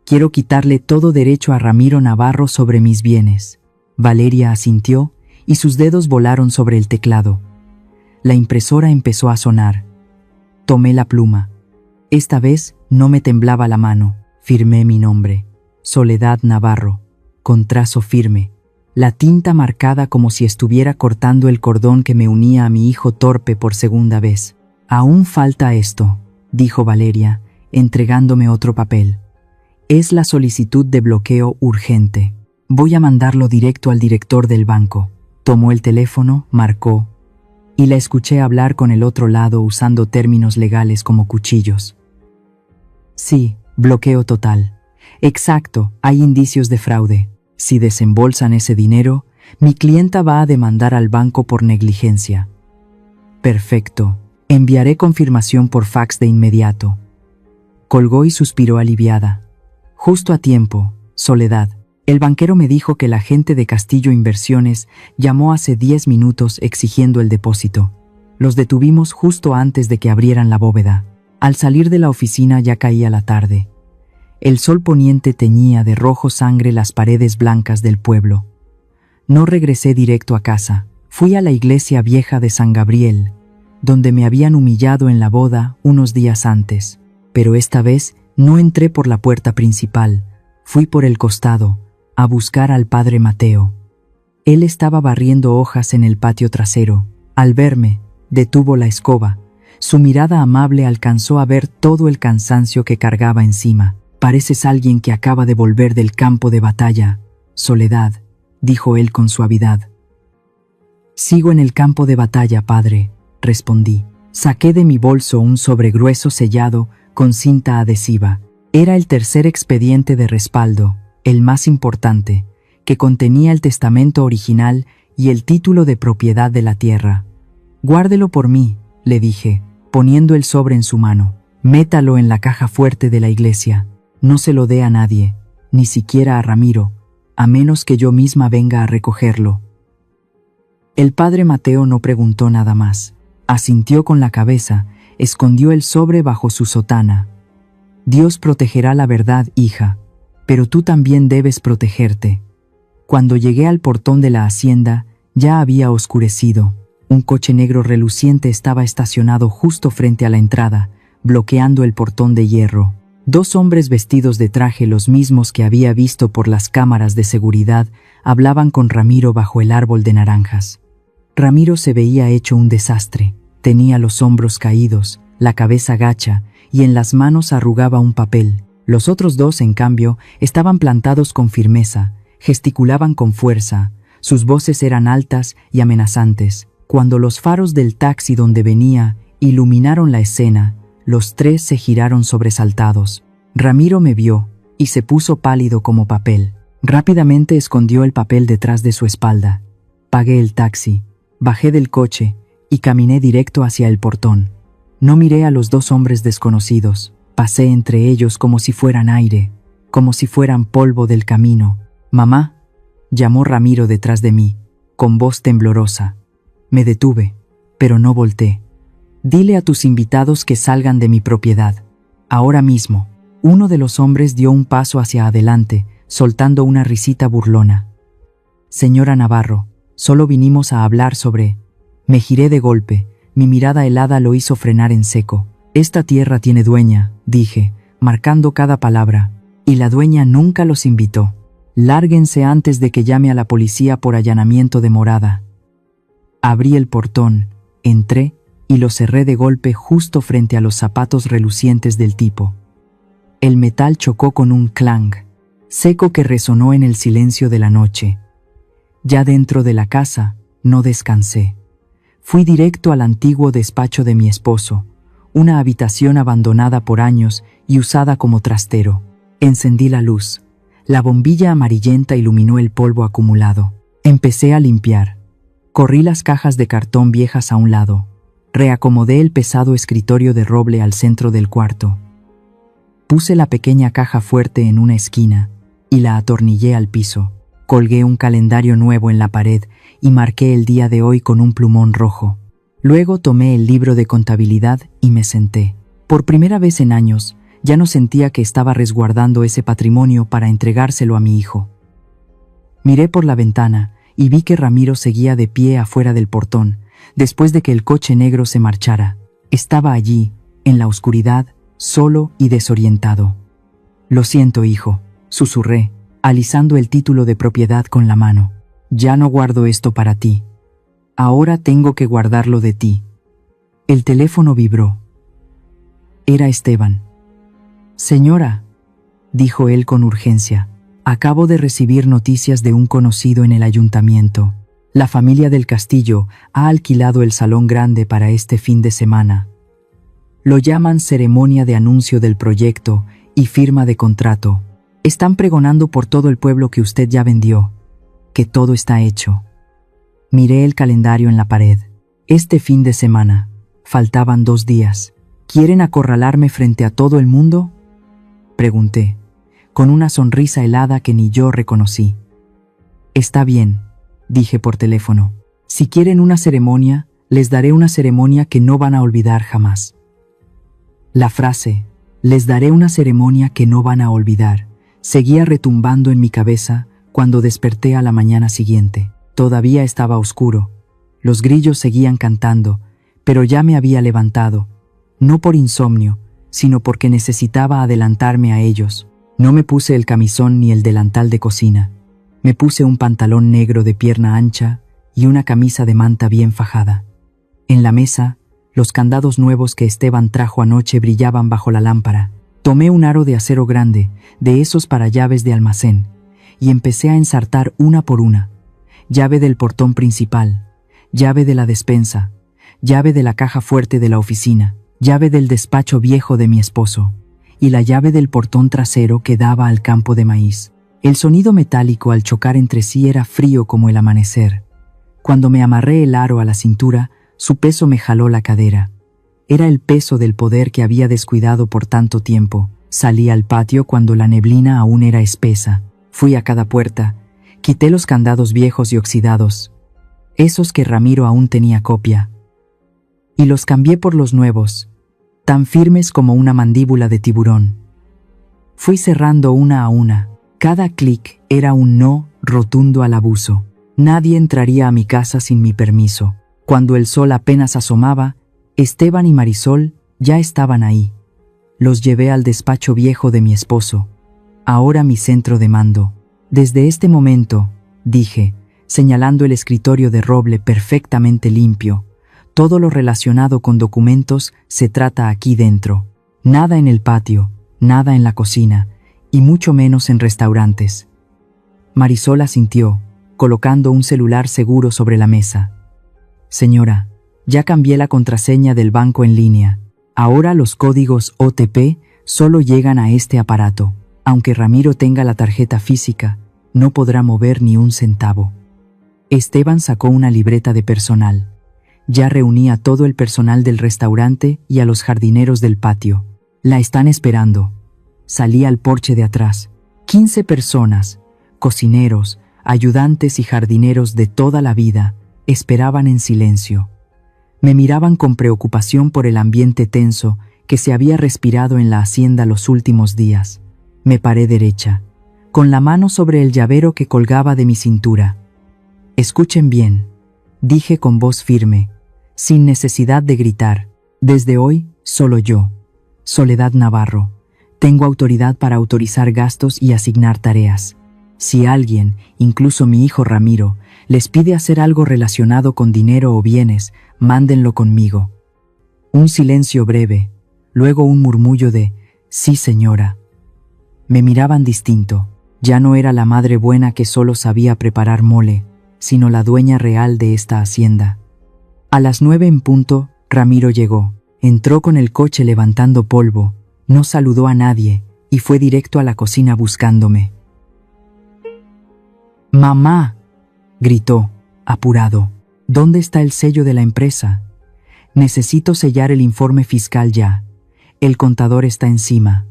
Quiero quitarle todo derecho a Ramiro Navarro sobre mis bienes. Valeria asintió y sus dedos volaron sobre el teclado. La impresora empezó a sonar. Tomé la pluma. Esta vez no me temblaba la mano. Firmé mi nombre. Soledad Navarro. Con trazo firme. La tinta marcada como si estuviera cortando el cordón que me unía a mi hijo torpe por segunda vez. Aún falta esto, dijo Valeria, entregándome otro papel. Es la solicitud de bloqueo urgente. Voy a mandarlo directo al director del banco. Tomó el teléfono, marcó, y la escuché hablar con el otro lado usando términos legales como cuchillos. Sí, bloqueo total. Exacto, hay indicios de fraude. Si desembolsan ese dinero, mi clienta va a demandar al banco por negligencia. Perfecto. Enviaré confirmación por fax de inmediato. Colgó y suspiró aliviada. Justo a tiempo, Soledad. El banquero me dijo que el agente de Castillo Inversiones llamó hace 10 minutos exigiendo el depósito. Los detuvimos justo antes de que abrieran la bóveda. Al salir de la oficina ya caía la tarde. El sol poniente teñía de rojo sangre las paredes blancas del pueblo. No regresé directo a casa. Fui a la iglesia vieja de San Gabriel, donde me habían humillado en la boda unos días antes. Pero esta vez no entré por la puerta principal. Fui por el costado, a buscar al padre Mateo. Él estaba barriendo hojas en el patio trasero. Al verme, detuvo la escoba. Su mirada amable alcanzó a ver todo el cansancio que cargaba encima. Pareces alguien que acaba de volver del campo de batalla, Soledad, dijo él con suavidad. Sigo en el campo de batalla, padre, respondí. Saqué de mi bolso un sobre grueso sellado con cinta adhesiva. Era el tercer expediente de respaldo, el más importante, que contenía el testamento original y el título de propiedad de la tierra. Guárdelo por mí, le dije, poniendo el sobre en su mano. Métalo en la caja fuerte de la iglesia. No se lo dé a nadie, ni siquiera a Ramiro, a menos que yo misma venga a recogerlo. El padre Mateo no preguntó nada más. Asintió con la cabeza, escondió el sobre bajo su sotana. Dios protegerá la verdad, hija, pero tú también debes protegerte. Cuando llegué al portón de la hacienda, ya había oscurecido. Un coche negro reluciente estaba estacionado justo frente a la entrada, bloqueando el portón de hierro. 2 hombres vestidos de traje, los mismos que había visto por las cámaras de seguridad, hablaban con Ramiro bajo el árbol de naranjas. Ramiro se veía hecho un desastre. Tenía los hombros caídos, la cabeza gacha, y en las manos arrugaba un papel. Los otros 2, en cambio, estaban plantados con firmeza, gesticulaban con fuerza, sus voces eran altas y amenazantes. Cuando los faros del taxi donde venía iluminaron la escena, los 3 se giraron sobresaltados. Ramiro me vio y se puso pálido como papel. Rápidamente escondió el papel detrás de su espalda. Pagué el taxi, bajé del coche y caminé directo hacia el portón. No miré a los 2 hombres desconocidos. Pasé entre ellos como si fueran aire, como si fueran polvo del camino. «Mamá», llamó Ramiro detrás de mí, con voz temblorosa. Me detuve, pero no volteé. «Dile a tus invitados que salgan de mi propiedad. Ahora mismo». Uno de los hombres dio un paso hacia adelante, soltando una risita burlona. «Señora Navarro, solo vinimos a hablar sobre...». Me giré de golpe, mi mirada helada lo hizo frenar en seco. «Esta tierra tiene dueña», dije, marcando cada palabra, «y la dueña nunca los invitó. Lárguense antes de que llame a la policía por allanamiento de morada». Abrí el portón, entré y lo cerré de golpe justo frente a los zapatos relucientes del tipo. El metal chocó con un clang seco que resonó en el silencio de la noche. Ya dentro de la casa, no descansé. Fui directo al antiguo despacho de mi esposo, una habitación abandonada por años y usada como trastero. Encendí la luz. La bombilla amarillenta iluminó el polvo acumulado. Empecé a limpiar. Corrí las cajas de cartón viejas a un lado. Reacomodé el pesado escritorio de roble al centro del cuarto. Puse la pequeña caja fuerte en una esquina y la atornillé al piso. Colgué un calendario nuevo en la pared y marqué el día de hoy con un plumón rojo. Luego tomé el libro de contabilidad y me senté. Por primera vez en años, ya no sentía que estaba resguardando ese patrimonio para entregárselo a mi hijo. Miré por la ventana y vi que Ramiro seguía de pie afuera del portón, después de que el coche negro se marchara. Estaba allí, en la oscuridad, solo y desorientado. «Lo siento, hijo», susurré, alisando el título de propiedad con la mano. «Ya no guardo esto para ti. Ahora tengo que guardarlo de ti». El teléfono vibró. Era Esteban. «Señora», dijo él con urgencia, «acabo de recibir noticias de un conocido en el ayuntamiento. La familia del Castillo ha alquilado el salón grande para este fin de semana. Lo llaman ceremonia de anuncio del proyecto y firma de contrato. Están pregonando por todo el pueblo que usted ya vendió, que todo está hecho». Miré el calendario en la pared. Este fin de semana. Faltaban 2 días. «¿Quieren acorralarme frente a todo el mundo?», pregunté, con una sonrisa helada que ni yo reconocí. «Está bien», dije por teléfono. «Si quieren una ceremonia, les daré una ceremonia que no van a olvidar jamás». La frase, «les daré una ceremonia que no van a olvidar», seguía retumbando en mi cabeza cuando desperté a la mañana siguiente. Todavía estaba oscuro. Los grillos seguían cantando, pero ya me había levantado, no por insomnio, sino porque necesitaba adelantarme a ellos. No me puse el camisón ni el delantal de cocina. Me puse un pantalón negro de pierna ancha y una camisa de manta bien fajada. En la mesa, los candados nuevos que Esteban trajo anoche brillaban bajo la lámpara. Tomé un aro de acero grande, de esos para llaves de almacén, y empecé a ensartar una por una. Llave del portón principal, llave de la despensa, llave de la caja fuerte de la oficina, llave del despacho viejo de mi esposo, y la llave del portón trasero que daba al campo de maíz. El sonido metálico al chocar entre sí era frío como el amanecer. Cuando me amarré el aro a la cintura, su peso me jaló la cadera. Era el peso del poder que había descuidado por tanto tiempo. Salí al patio cuando la neblina aún era espesa. Fui a cada puerta. Quité los candados viejos y oxidados, esos que Ramiro aún tenía copia, y los cambié por los nuevos, tan firmes como una mandíbula de tiburón. Fui cerrando una a una. Cada clic era un no rotundo al abuso. Nadie entraría a mi casa sin mi permiso. Cuando el sol apenas asomaba, Esteban y Marisol ya estaban ahí. Los llevé al despacho viejo de mi esposo, ahora mi centro de mando. «Desde este momento», dije, señalando el escritorio de roble perfectamente limpio, «todo lo relacionado con documentos se trata aquí dentro. Nada en el patio, nada en la cocina, y mucho menos en restaurantes». Marisol asintió, colocando un celular seguro sobre la mesa. «Señora, ya cambié la contraseña del banco en línea. Ahora los códigos OTP solo llegan a este aparato. Aunque Ramiro tenga la tarjeta física, no podrá mover ni un centavo». Esteban sacó una libreta de personal. Ya reunía a todo el personal del restaurante y a los jardineros del patio. «La están esperando». Salí al porche de atrás. 15 personas, cocineros, ayudantes y jardineros de toda la vida, esperaban en silencio. Me miraban con preocupación por el ambiente tenso que se había respirado en la hacienda los últimos días. Me paré derecha, con la mano sobre el llavero que colgaba de mi cintura. «Escuchen bien», dije con voz firme, sin necesidad de gritar. «Desde hoy, solo yo, Soledad Navarro, tengo autoridad para autorizar gastos y asignar tareas. Si alguien, incluso mi hijo Ramiro, les pide hacer algo relacionado con dinero o bienes, mándenlo conmigo». Un silencio breve, luego un murmullo de «sí, señora». Me miraban distinto. Ya no era la madre buena que solo sabía preparar mole, sino la dueña real de esta hacienda. A las 9 en punto, Ramiro llegó. Entró con el coche levantando polvo, no saludó a nadie y fue directo a la cocina buscándome. «Mamá», Gritó, apurado. ¿Dónde está el sello de la empresa? Necesito sellar el informe fiscal ya. El contador está encima.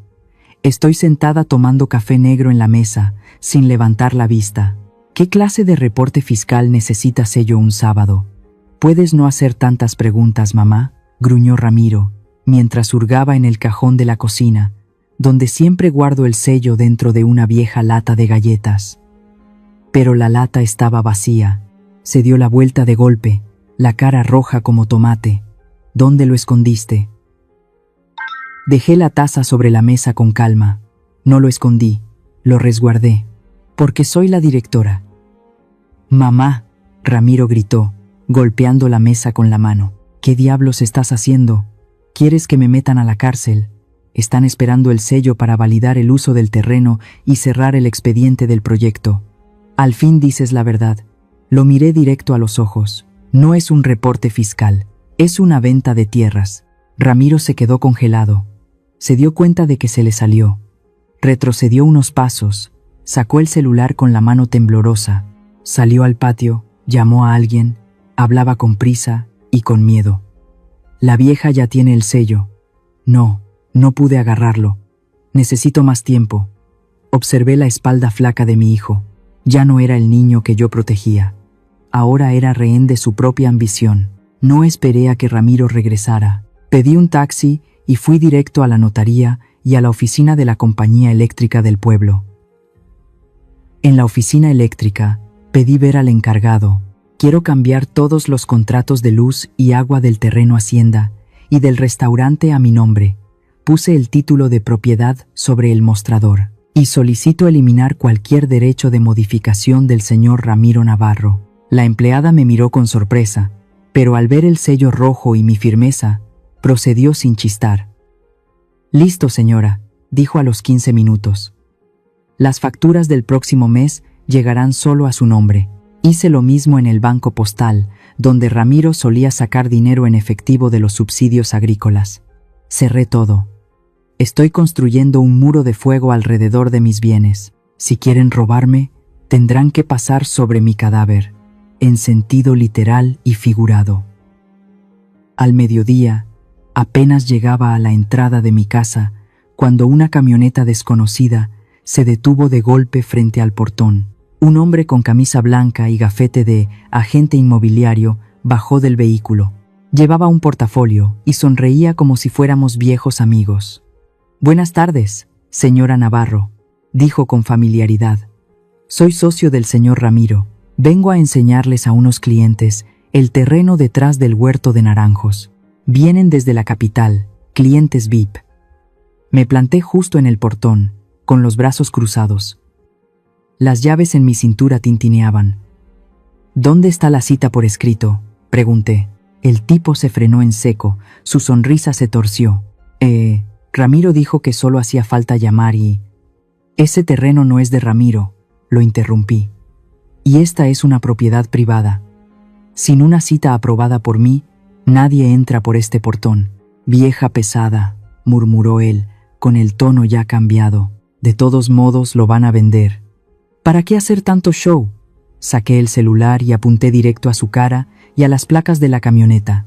Estoy sentada tomando café negro en la mesa, sin levantar la vista. ¿Qué clase de reporte fiscal necesita sello un sábado? ¿Puedes no hacer tantas preguntas, mamá?, gruñó Ramiro, mientras hurgaba en el cajón de la cocina, donde siempre guardo el sello dentro de una vieja lata de galletas. Pero la lata estaba vacía. Se dio la vuelta de golpe, la cara roja como tomate. ¿Dónde lo escondiste? Dejé la taza sobre la mesa con calma. No lo escondí, lo resguardé, porque soy la directora. Mamá, Ramiro gritó, golpeando la mesa con la mano. ¿Qué diablos estás haciendo? ¿Quieres que me metan a la cárcel? Están esperando el sello para validar el uso del terreno y cerrar el expediente del proyecto. Al fin dices la verdad. Lo miré directo a los ojos. No es un reporte fiscal, es una venta de tierras. Ramiro se quedó congelado. Se dio cuenta de que se le salió. Retrocedió unos pasos, sacó el celular con la mano temblorosa, salió al patio, llamó a alguien, hablaba con prisa y con miedo. La vieja ya tiene el sello. No pude agarrarlo. Necesito más tiempo. Observé la espalda flaca de mi hijo. Ya no era el niño que yo protegía. Ahora era rehén de su propia ambición. No esperé a que Ramiro regresara. Pedí un taxi y fui directo a la notaría y a la oficina de la compañía eléctrica del pueblo. En la oficina eléctrica, pedí ver al encargado. Quiero cambiar todos los contratos de luz y agua del terreno Hacienda y del restaurante a mi nombre. Puse el título de propiedad sobre el mostrador y solicito eliminar cualquier derecho de modificación del señor Ramiro Navarro. La empleada me miró con sorpresa, pero al ver el sello rojo y mi firmeza, procedió sin chistar. Listo, señora, dijo a los 15 minutos. Las facturas del próximo mes llegarán solo a su nombre. Hice lo mismo en el banco postal, donde Ramiro solía sacar dinero en efectivo de los subsidios agrícolas. Cerré todo. Estoy construyendo un muro de fuego alrededor de mis bienes. Si quieren robarme, tendrán que pasar sobre mi cadáver, en sentido literal y figurado. Al mediodía, apenas llegaba a la entrada de mi casa, cuando una camioneta desconocida se detuvo de golpe frente al portón. Un hombre con camisa blanca y gafete de agente inmobiliario bajó del vehículo. Llevaba un portafolio y sonreía como si fuéramos viejos amigos. «Buenas tardes, señora Navarro», dijo con familiaridad. «Soy socio del señor Ramiro. Vengo a enseñarles a unos clientes el terreno detrás del huerto de naranjos. Vienen desde la capital, clientes VIP». Me planté justo en el portón, con los brazos cruzados. Las llaves en mi cintura tintineaban. «¿Dónde está la cita por escrito?», pregunté. El tipo se frenó en seco, su sonrisa se torció. Ramiro dijo que solo hacía falta llamar y... «Ese terreno no es de Ramiro», lo interrumpí. «Y esta es una propiedad privada. Sin una cita aprobada por mí, nadie entra por este portón». «Vieja pesada», murmuró él, con el tono ya cambiado. «De todos modos lo van a vender». «¿Para qué hacer tanto show?». Saqué el celular y apunté directo a su cara y a las placas de la camioneta.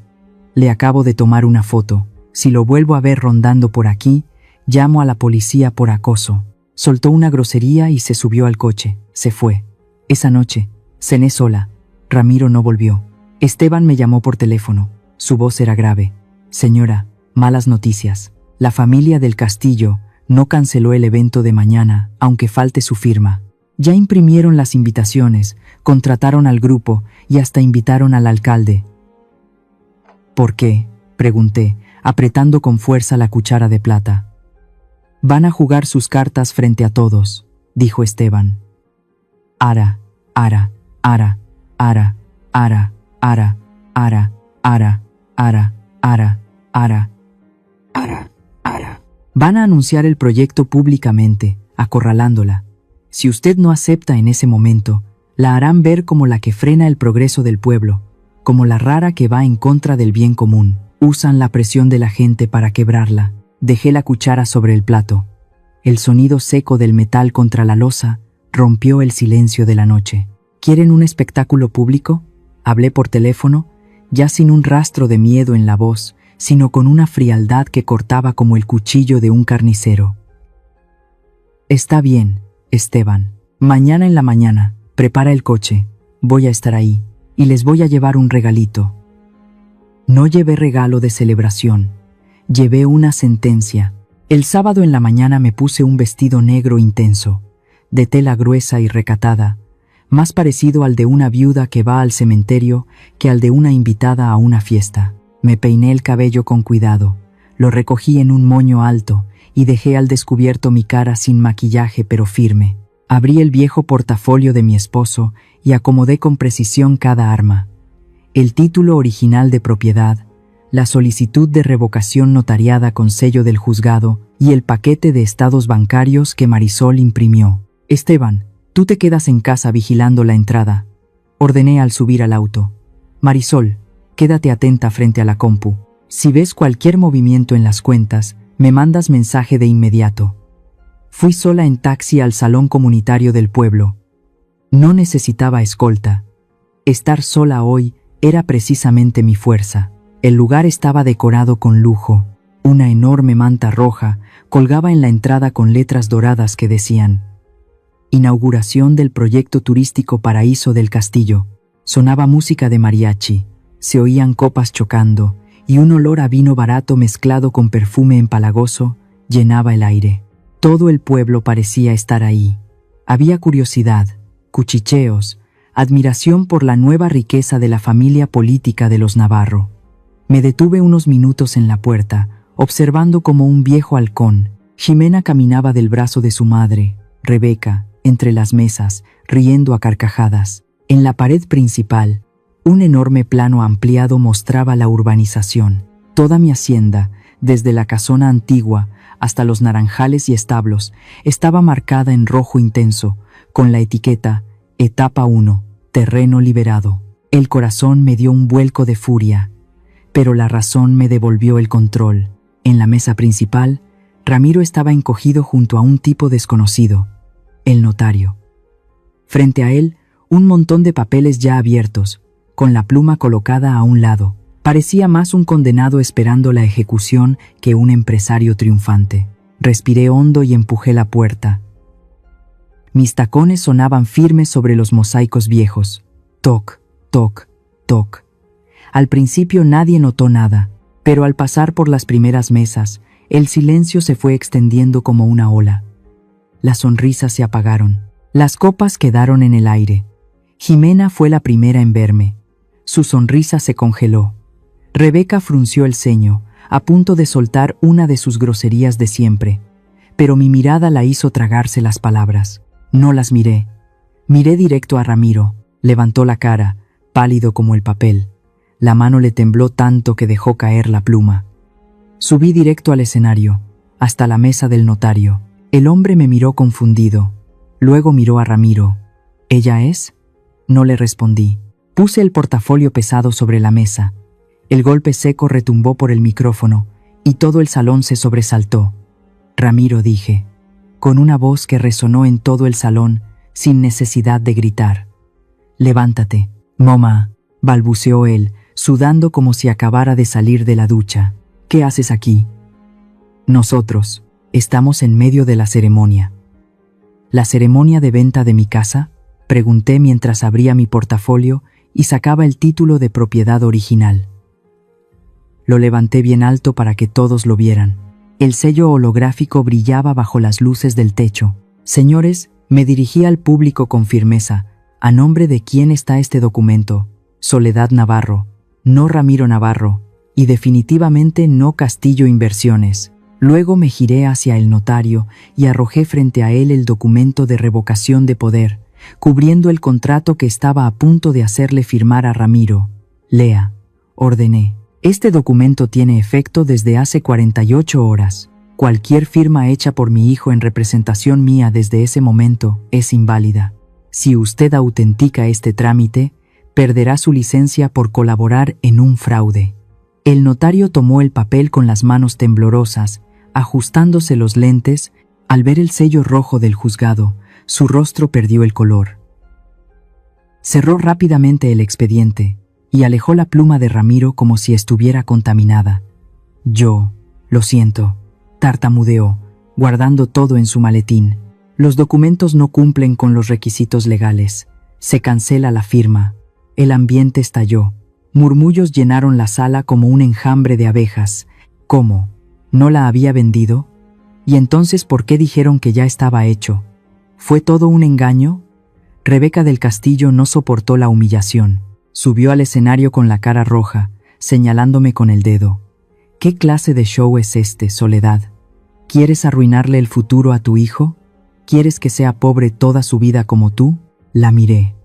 «Le acabo de tomar una foto. Si lo vuelvo a ver rondando por aquí, llamo a la policía por acoso». Soltó una grosería y se subió al coche. Se fue. Esa noche, cené sola. Ramiro no volvió. Esteban me llamó por teléfono. Su voz era grave. «Señora, malas noticias. La familia del Castillo no canceló el evento de mañana, aunque falte su firma. Ya imprimieron las invitaciones, contrataron al grupo y hasta invitaron al alcalde». «¿Por qué?», pregunté, apretando con fuerza la cuchara de plata. «Van a jugar sus cartas frente a todos», dijo Esteban. «Ara, ara, ara, ara, ara, ara, ara, ara, ara, ara, ara, ara, ara. Van a anunciar el proyecto públicamente, acorralándola. Si usted no acepta en ese momento, la harán ver como la que frena el progreso del pueblo, como la rara que va en contra del bien común. Usan la presión de la gente para quebrarla». Dejé la cuchara sobre el plato. El sonido seco del metal contra la loza rompió el silencio de la noche. ¿Quieren un espectáculo público? Hablé por teléfono, ya sin un rastro de miedo en la voz, sino con una frialdad que cortaba como el cuchillo de un carnicero. Está bien, Esteban. Mañana en la mañana, prepara el coche. Voy a estar ahí, y les voy a llevar un regalito. No llevé regalo de celebración. Llevé una sentencia. El sábado en la mañana me puse un vestido negro intenso, de tela gruesa y recatada, más parecido al de una viuda que va al cementerio que al de una invitada a una fiesta. Me peiné el cabello con cuidado, lo recogí en un moño alto y dejé al descubierto mi cara sin maquillaje pero firme. Abrí el viejo portafolio de mi esposo y acomodé con precisión cada arma. El título original de propiedad, la solicitud de revocación notariada con sello del juzgado y el paquete de estados bancarios que Marisol imprimió. Esteban, tú te quedas en casa vigilando la entrada, ordené al subir al auto. Marisol, quédate atenta frente a la compu. Si ves cualquier movimiento en las cuentas, me mandas mensaje de inmediato. Fui sola en taxi al salón comunitario del pueblo. No necesitaba escolta. Estar sola hoy era precisamente mi fuerza. El lugar estaba decorado con lujo. Una enorme manta roja colgaba en la entrada con letras doradas que decían: Inauguración del proyecto turístico Paraíso del Castillo. Sonaba música de mariachi, se oían copas chocando y un olor a vino barato mezclado con perfume empalagoso llenaba el aire. Todo el pueblo parecía estar ahí. Había curiosidad, cuchicheos, admiración por la nueva riqueza de la familia política de los Navarro. Me detuve unos minutos en la puerta, observando como un viejo halcón. Ximena caminaba del brazo de su madre, Rebeca, entre las mesas, riendo a carcajadas. En la pared principal, un enorme plano ampliado mostraba la urbanización. Toda mi hacienda, desde la casona antigua hasta los naranjales y establos, estaba marcada en rojo intenso, con la etiqueta Etapa 1, terreno liberado. El corazón me dio un vuelco de furia, pero la razón me devolvió el control. En la mesa principal, Ramiro estaba encogido junto a un tipo desconocido, el notario. Frente a él, un montón de papeles ya abiertos, con la pluma colocada a un lado. Parecía más un condenado esperando la ejecución que un empresario triunfante. Respiré hondo y empujé la puerta. Mis tacones sonaban firmes sobre los mosaicos viejos. Toc, toc, toc. Al principio nadie notó nada, pero al pasar por las primeras mesas, el silencio se fue extendiendo como una ola. Las sonrisas se apagaron. Las copas quedaron en el aire. Ximena fue la primera en verme. Su sonrisa se congeló. Rebeca frunció el ceño, a punto de soltar una de sus groserías de siempre, pero mi mirada la hizo tragarse las palabras. No las miré. Miré directo a Ramiro. Levantó la cara, pálido como el papel. La mano le tembló tanto que dejó caer la pluma. Subí directo al escenario, hasta la mesa del notario. El hombre me miró confundido. Luego miró a Ramiro. ¿Ella es? No le respondí. Puse el portafolio pesado sobre la mesa. El golpe seco retumbó por el micrófono y todo el salón se sobresaltó. Ramiro, dije, con una voz que resonó en todo el salón sin necesidad de gritar. Levántate, mamá, balbuceó él, sudando como si acabara de salir de la ducha. ¿Qué haces aquí? Nosotros estamos en medio de la ceremonia. ¿La ceremonia de venta de mi casa? Pregunté mientras abría mi portafolio y sacaba el título de propiedad original. Lo levanté bien alto para que todos lo vieran. El sello holográfico brillaba bajo las luces del techo. Señores, me dirigí al público con firmeza. ¿A nombre de quién está este documento? Soledad Navarro, no Ramiro Navarro, y definitivamente no Castillo Inversiones. Luego me giré hacia el notario y arrojé frente a él el documento de revocación de poder, cubriendo el contrato que estaba a punto de hacerle firmar a Ramiro. Lea, ordené. Este documento tiene efecto desde hace 48 horas. Cualquier firma hecha por mi hijo en representación mía desde ese momento es inválida. Si usted autentica este trámite, perderá su licencia por colaborar en un fraude. El notario tomó el papel con las manos temblorosas, ajustándose los lentes. Al ver el sello rojo del juzgado, su rostro perdió el color. Cerró rápidamente el expediente y alejó la pluma de Ramiro como si estuviera contaminada. Lo siento, tartamudeó, guardando todo en su maletín. Los documentos no cumplen con los requisitos legales. Se cancela la firma. El ambiente estalló. Murmullos llenaron la sala como un enjambre de abejas. ¿Cómo? ¿No la había vendido? ¿Y entonces por qué dijeron que ya estaba hecho? ¿Fue todo un engaño? Rebeca del Castillo no soportó la humillación. Subió al escenario con la cara roja, señalándome con el dedo. ¿Qué clase de show es este, Soledad? ¿Quieres arruinarle el futuro a tu hijo? ¿Quieres que sea pobre toda su vida como tú? La miré,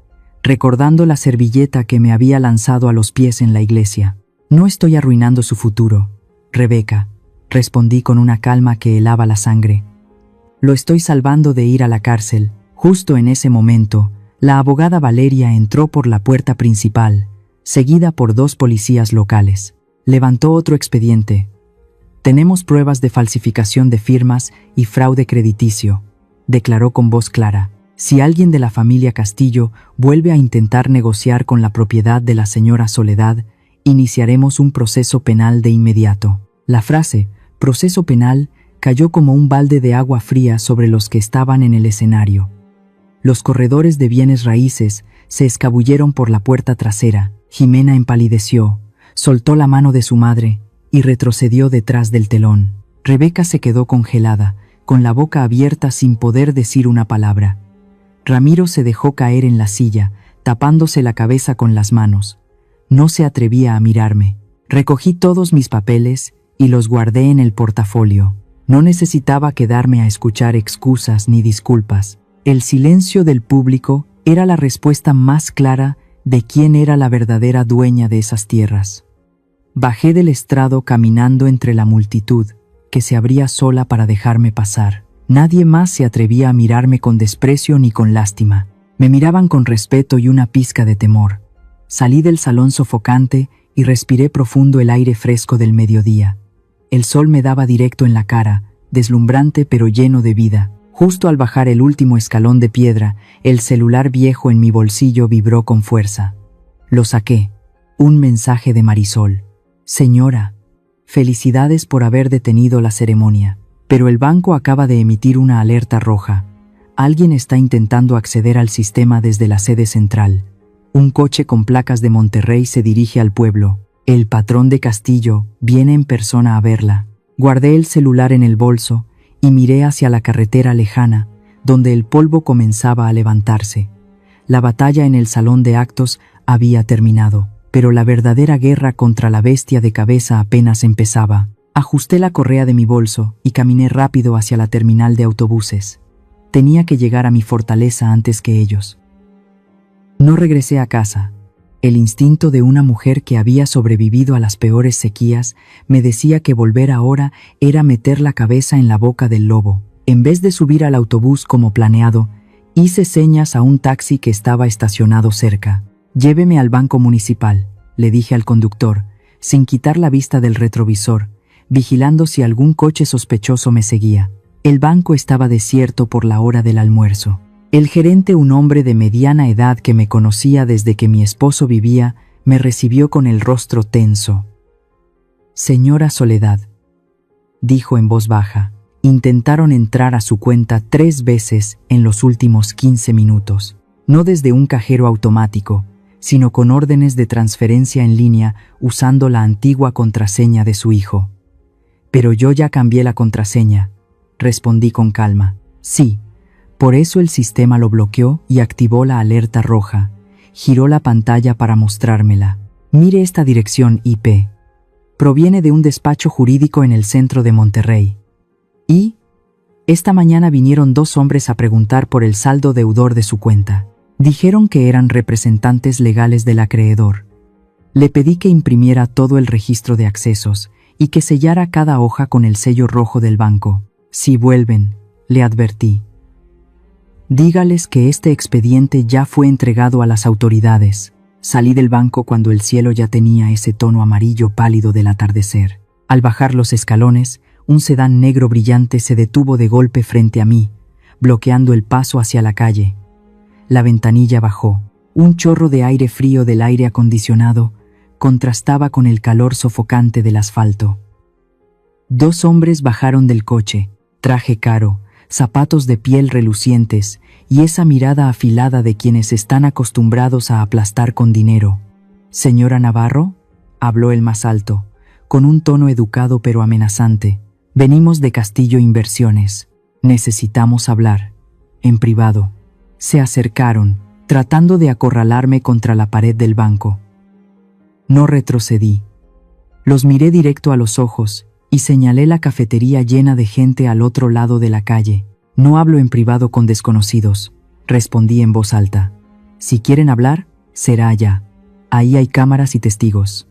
recordando la servilleta que me había lanzado a los pies en la iglesia. No estoy arruinando su futuro, Rebeca, respondí con una calma que helaba la sangre. Lo estoy salvando de ir a la cárcel. Justo en ese momento, la abogada Valeria entró por la puerta principal, seguida por 2 policías locales. Levantó otro expediente. Tenemos pruebas de falsificación de firmas y fraude crediticio, declaró con voz clara. Si alguien de la familia Castillo vuelve a intentar negociar con la propiedad de la señora Soledad, iniciaremos un proceso penal de inmediato. La frase, proceso penal, cayó como un balde de agua fría sobre los que estaban en el escenario. Los corredores de bienes raíces se escabulleron por la puerta trasera. Jimena empalideció, soltó la mano de su madre y retrocedió detrás del telón. Rebeca se quedó congelada, con la boca abierta sin poder decir una palabra. Ramiro se dejó caer en la silla, tapándose la cabeza con las manos. No se atrevía a mirarme. Recogí todos mis papeles y los guardé en el portafolio. No necesitaba quedarme a escuchar excusas ni disculpas. El silencio del público era la respuesta más clara de quién era la verdadera dueña de esas tierras. Bajé del estrado caminando entre la multitud, que se abría sola para dejarme pasar. Nadie más se atrevía a mirarme con desprecio ni con lástima. Me miraban con respeto y una pizca de temor. Salí del salón sofocante y respiré profundo el aire fresco del mediodía. El sol me daba directo en la cara, deslumbrante pero lleno de vida. Justo al bajar el último escalón de piedra, el celular viejo en mi bolsillo vibró con fuerza. Lo saqué. Un mensaje de Marisol. Señora, felicidades por haber detenido la ceremonia, pero el banco acaba de emitir una alerta roja. Alguien está intentando acceder al sistema desde la sede central. Un coche con placas de Monterrey se dirige al pueblo. El patrón de Castillo viene en persona a verla. Guardé el celular en el bolso y miré hacia la carretera lejana, donde el polvo comenzaba a levantarse. La batalla en el salón de actos había terminado, pero la verdadera guerra contra la bestia de cabeza apenas empezaba. Ajusté la correa de mi bolso y caminé rápido hacia la terminal de autobuses. Tenía que llegar a mi fortaleza antes que ellos. No regresé a casa. El instinto de una mujer que había sobrevivido a las peores sequías me decía que volver ahora era meter la cabeza en la boca del lobo. En vez de subir al autobús como planeado, hice señas a un taxi que estaba estacionado cerca. «Lléveme al banco municipal», le dije al conductor, sin quitar la vista del retrovisor, vigilando si algún coche sospechoso me seguía. El banco estaba desierto por la hora del almuerzo. El gerente, un hombre de mediana edad que me conocía desde que mi esposo vivía, me recibió con el rostro tenso. «Señora Soledad», dijo en voz baja, intentaron entrar a su cuenta 3 veces en los últimos 15 minutos. No desde un cajero automático, sino con órdenes de transferencia en línea usando la antigua contraseña de su hijo. «Pero yo ya cambié la contraseña», respondí con calma. «Sí. Por eso el sistema lo bloqueó y activó la alerta roja. Giró la pantalla para mostrármela. Mire esta dirección IP. Proviene de un despacho jurídico en el centro de Monterrey. Y esta mañana vinieron 2 hombres a preguntar por el saldo deudor de su cuenta. Dijeron que eran representantes legales del acreedor. Le pedí que imprimiera todo el registro de accesos y que sellara cada hoja con el sello rojo del banco. Si vuelven, le advertí, dígales que este expediente ya fue entregado a las autoridades. Salí del banco cuando el cielo ya tenía ese tono amarillo pálido del atardecer. Al bajar los escalones, un sedán negro brillante se detuvo de golpe frente a mí, bloqueando el paso hacia la calle. La ventanilla bajó. Un chorro de aire frío del aire acondicionado contrastaba con el calor sofocante del asfalto. Dos hombres bajaron del coche, traje caro, zapatos de piel relucientes y esa mirada afilada de quienes están acostumbrados a aplastar con dinero. «Señora Navarro», habló el más alto, con un tono educado pero amenazante. «Venimos de Castillo Inversiones. Necesitamos hablar. En privado». Se acercaron, tratando de acorralarme contra la pared del banco. No retrocedí. Los miré directo a los ojos y señalé la cafetería llena de gente al otro lado de la calle. «No hablo en privado con desconocidos», respondí en voz alta. «Si quieren hablar, será allá. Ahí hay cámaras y testigos».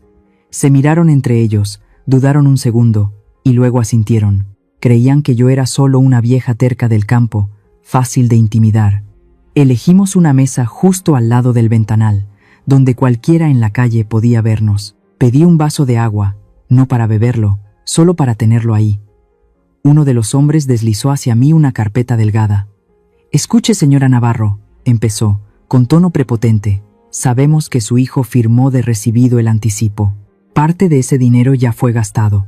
Se miraron entre ellos, dudaron un segundo, y luego asintieron. Creían que yo era solo una vieja terca del campo, fácil de intimidar. Elegimos una mesa justo al lado del ventanal, donde cualquiera en la calle podía vernos. Pedí un vaso de agua, no para beberlo, solo para tenerlo ahí. Uno de los hombres deslizó hacia mí una carpeta delgada. «Escuche, señora Navarro», empezó, con tono prepotente. «Sabemos que su hijo firmó de recibido el anticipo. Parte de ese dinero ya fue gastado.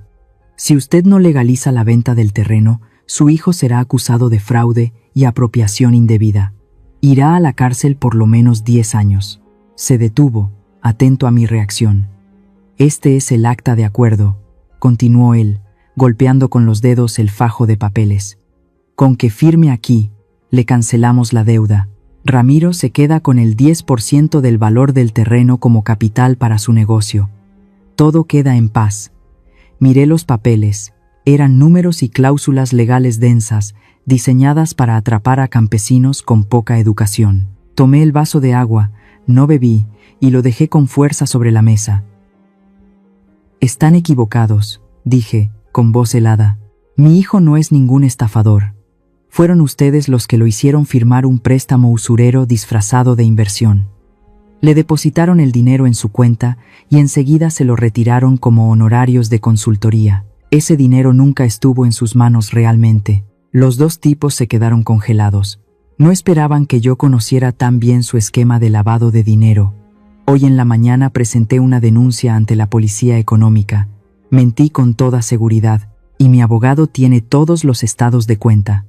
Si usted no legaliza la venta del terreno, su hijo será acusado de fraude y apropiación indebida. Irá a la cárcel por lo menos 10 años». Se detuvo, atento a mi reacción. «Este es el acta de acuerdo», continuó él, golpeando con los dedos el fajo de papeles. «Con que firme aquí, le cancelamos la deuda. Ramiro se queda con el 10% del valor del terreno como capital para su negocio. Todo queda en paz». Miré los papeles. Eran números y cláusulas legales densas, diseñadas para atrapar a campesinos con poca educación. Tomé el vaso de agua, no bebí, y lo dejé con fuerza sobre la mesa. «Están equivocados», dije, con voz helada. «Mi hijo no es ningún estafador. Fueron ustedes los que lo hicieron firmar un préstamo usurero disfrazado de inversión. Le depositaron el dinero en su cuenta y enseguida se lo retiraron como honorarios de consultoría. Ese dinero nunca estuvo en sus manos realmente». Los dos tipos se quedaron congelados. No esperaban que yo conociera tan bien su esquema de lavado de dinero. Hoy en la mañana presenté una denuncia ante la policía económica. Mentí con toda seguridad, y mi abogado tiene todos los estados de cuenta.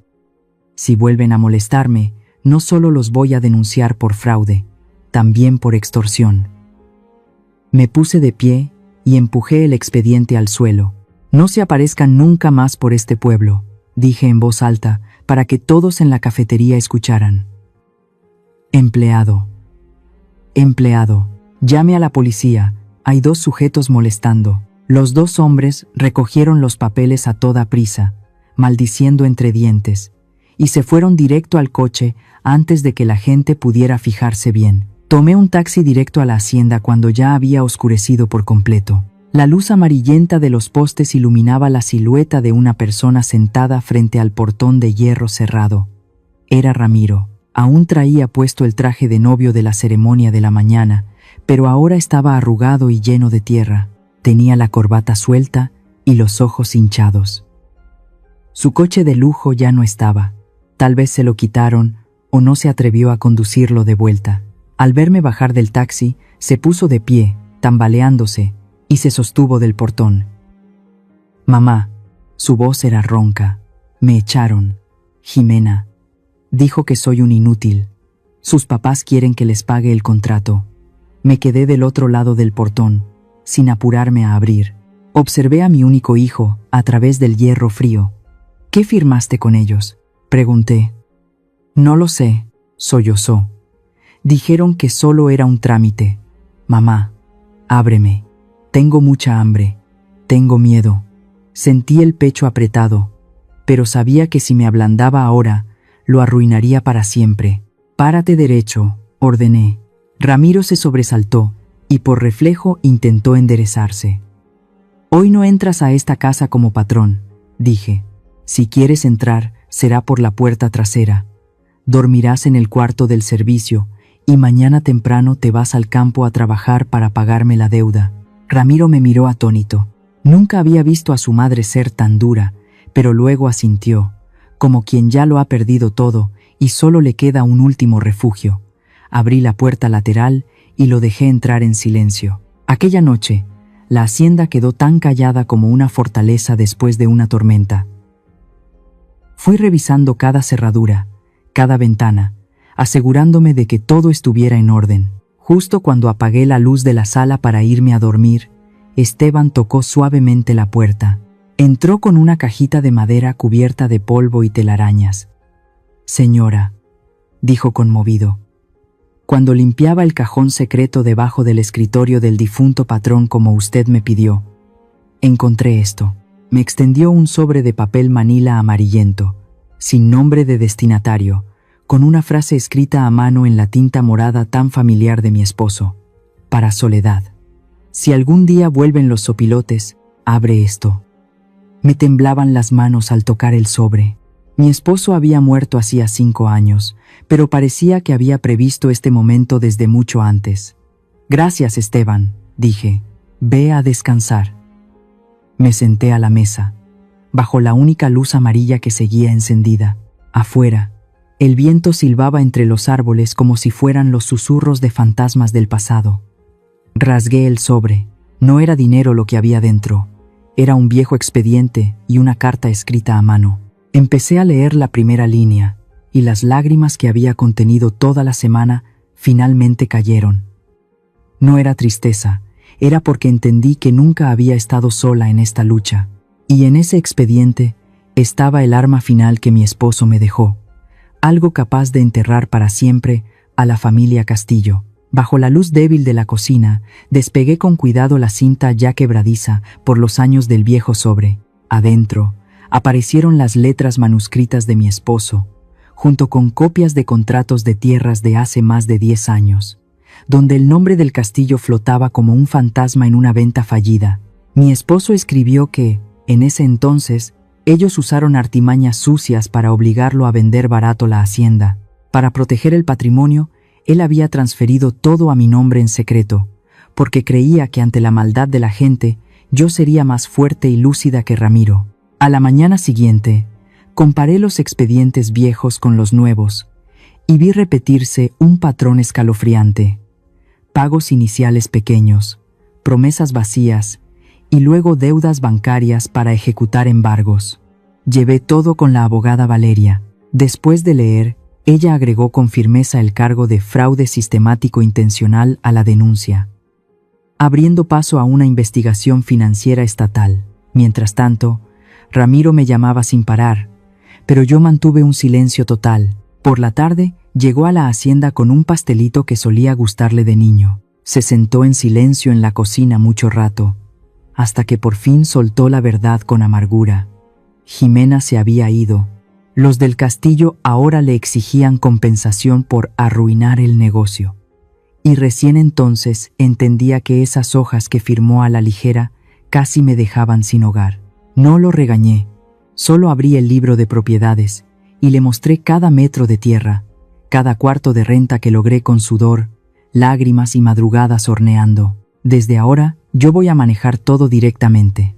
Si vuelven a molestarme, no solo los voy a denunciar por fraude, también por extorsión. Me puse de pie y empujé el expediente al suelo. «No se aparezcan nunca más por este pueblo», dije en voz alta, para que todos en la cafetería escucharan. «Empleado. Empleado. Llame a la policía. Hay 2 sujetos molestando». Los 2 hombres recogieron los papeles a toda prisa, maldiciendo entre dientes, y se fueron directo al coche antes de que la gente pudiera fijarse bien. Tomé un taxi directo a la hacienda cuando ya había oscurecido por completo. La luz amarillenta de los postes iluminaba la silueta de una persona sentada frente al portón de hierro cerrado. Era Ramiro. Aún traía puesto el traje de novio de la ceremonia de la mañana, pero ahora estaba arrugado y lleno de tierra. Tenía la corbata suelta y los ojos hinchados. Su coche de lujo ya no estaba. Tal vez se lo quitaron o no se atrevió a conducirlo de vuelta. Al verme bajar del taxi, se puso de pie, tambaleándose, y se sostuvo del portón. «Mamá», su voz era ronca. «Me echaron. Jimena dijo que soy un inútil. Sus papás quieren que les pague el contrato». Me quedé del otro lado del portón, sin apurarme a abrir. Observé a mi único hijo a través del hierro frío. «¿Qué firmaste con ellos?», pregunté. «No lo sé», sollozó. «Dijeron que solo era un trámite. Mamá, ábreme. Tengo mucha hambre. Tengo miedo». Sentí el pecho apretado, pero sabía que si me ablandaba ahora, lo arruinaría para siempre. «Párate derecho», ordené. Ramiro se sobresaltó y por reflejo intentó enderezarse. «Hoy no entras a esta casa como patrón», dije. «Si quieres entrar, será por la puerta trasera. Dormirás en el cuarto del servicio y mañana temprano te vas al campo a trabajar para pagarme la deuda». Ramiro me miró atónito. Nunca había visto a su madre ser tan dura, pero luego asintió, como quien ya lo ha perdido todo y solo le queda un último refugio. abrí la puerta lateral y lo dejé entrar en silencio. Aquella noche, la hacienda quedó tan callada como una fortaleza después de una tormenta. Fui revisando cada cerradura, cada ventana, asegurándome de que todo estuviera en orden. Justo cuando apagué la luz de la sala para irme a dormir, Esteban tocó suavemente la puerta. Entró con una cajita de madera cubierta de polvo y telarañas. «Señora», dijo conmovido. «Cuando limpiaba el cajón secreto debajo del escritorio del difunto patrón como usted me pidió, encontré esto». Me extendió un sobre de papel manila amarillento, sin nombre de destinatario, con una frase escrita a mano en la tinta morada tan familiar de mi esposo. «Para Soledad. Si algún día vuelven los sopilotes, abre esto». Me temblaban las manos al tocar el sobre. Mi esposo había muerto hacía 5 años, pero parecía que había previsto este momento desde mucho antes. «Gracias, Esteban», dije. «Ve a descansar». Me senté a la mesa, bajo la única luz amarilla que seguía encendida. Afuera, el viento silbaba entre los árboles como si fueran los susurros de fantasmas del pasado. Rasgué el sobre. No era dinero lo que había dentro. Era un viejo expediente y una carta escrita a mano. Empecé a leer la primera línea, y las lágrimas que había contenido toda la semana finalmente cayeron. No era tristeza, era porque entendí que nunca había estado sola en esta lucha, y en ese expediente estaba el arma final que mi esposo me dejó, algo capaz de enterrar para siempre a la familia Castillo. Bajo la luz débil de la cocina, despegué con cuidado la cinta ya quebradiza por los años del viejo sobre. Adentro, aparecieron las letras manuscritas de mi esposo, junto con copias de contratos de tierras de hace más de 10 años, donde el nombre del castillo flotaba como un fantasma en una venta fallida. Mi esposo escribió que, en ese entonces, ellos usaron artimañas sucias para obligarlo a vender barato la hacienda. Para proteger el patrimonio, él había transferido todo a mi nombre en secreto, porque creía que ante la maldad de la gente, yo sería más fuerte y lúcida que Ramiro. A la mañana siguiente, comparé los expedientes viejos con los nuevos y vi repetirse un patrón escalofriante. Pagos iniciales pequeños, promesas vacías y luego deudas bancarias para ejecutar embargos. Llevé todo con la abogada Valeria. Después de leer, ella agregó con firmeza el cargo de fraude sistemático intencional a la denuncia, abriendo paso a una investigación financiera estatal. Mientras tanto, Ramiro me llamaba sin parar, pero yo mantuve un silencio total. Por la tarde, llegó a la hacienda con un pastelito que solía gustarle de niño. Se sentó en silencio en la cocina mucho rato, hasta que por fin soltó la verdad con amargura. Jimena se había ido. Los del castillo ahora le exigían compensación por arruinar el negocio. Y recién entonces entendía que esas hojas que firmó a la ligera casi me dejaban sin hogar. No lo regañé, solo abrí el libro de propiedades y le mostré cada metro de tierra, cada cuarto de renta que logré con sudor, lágrimas y madrugadas horneando. Desde ahora, yo voy a manejar todo directamente.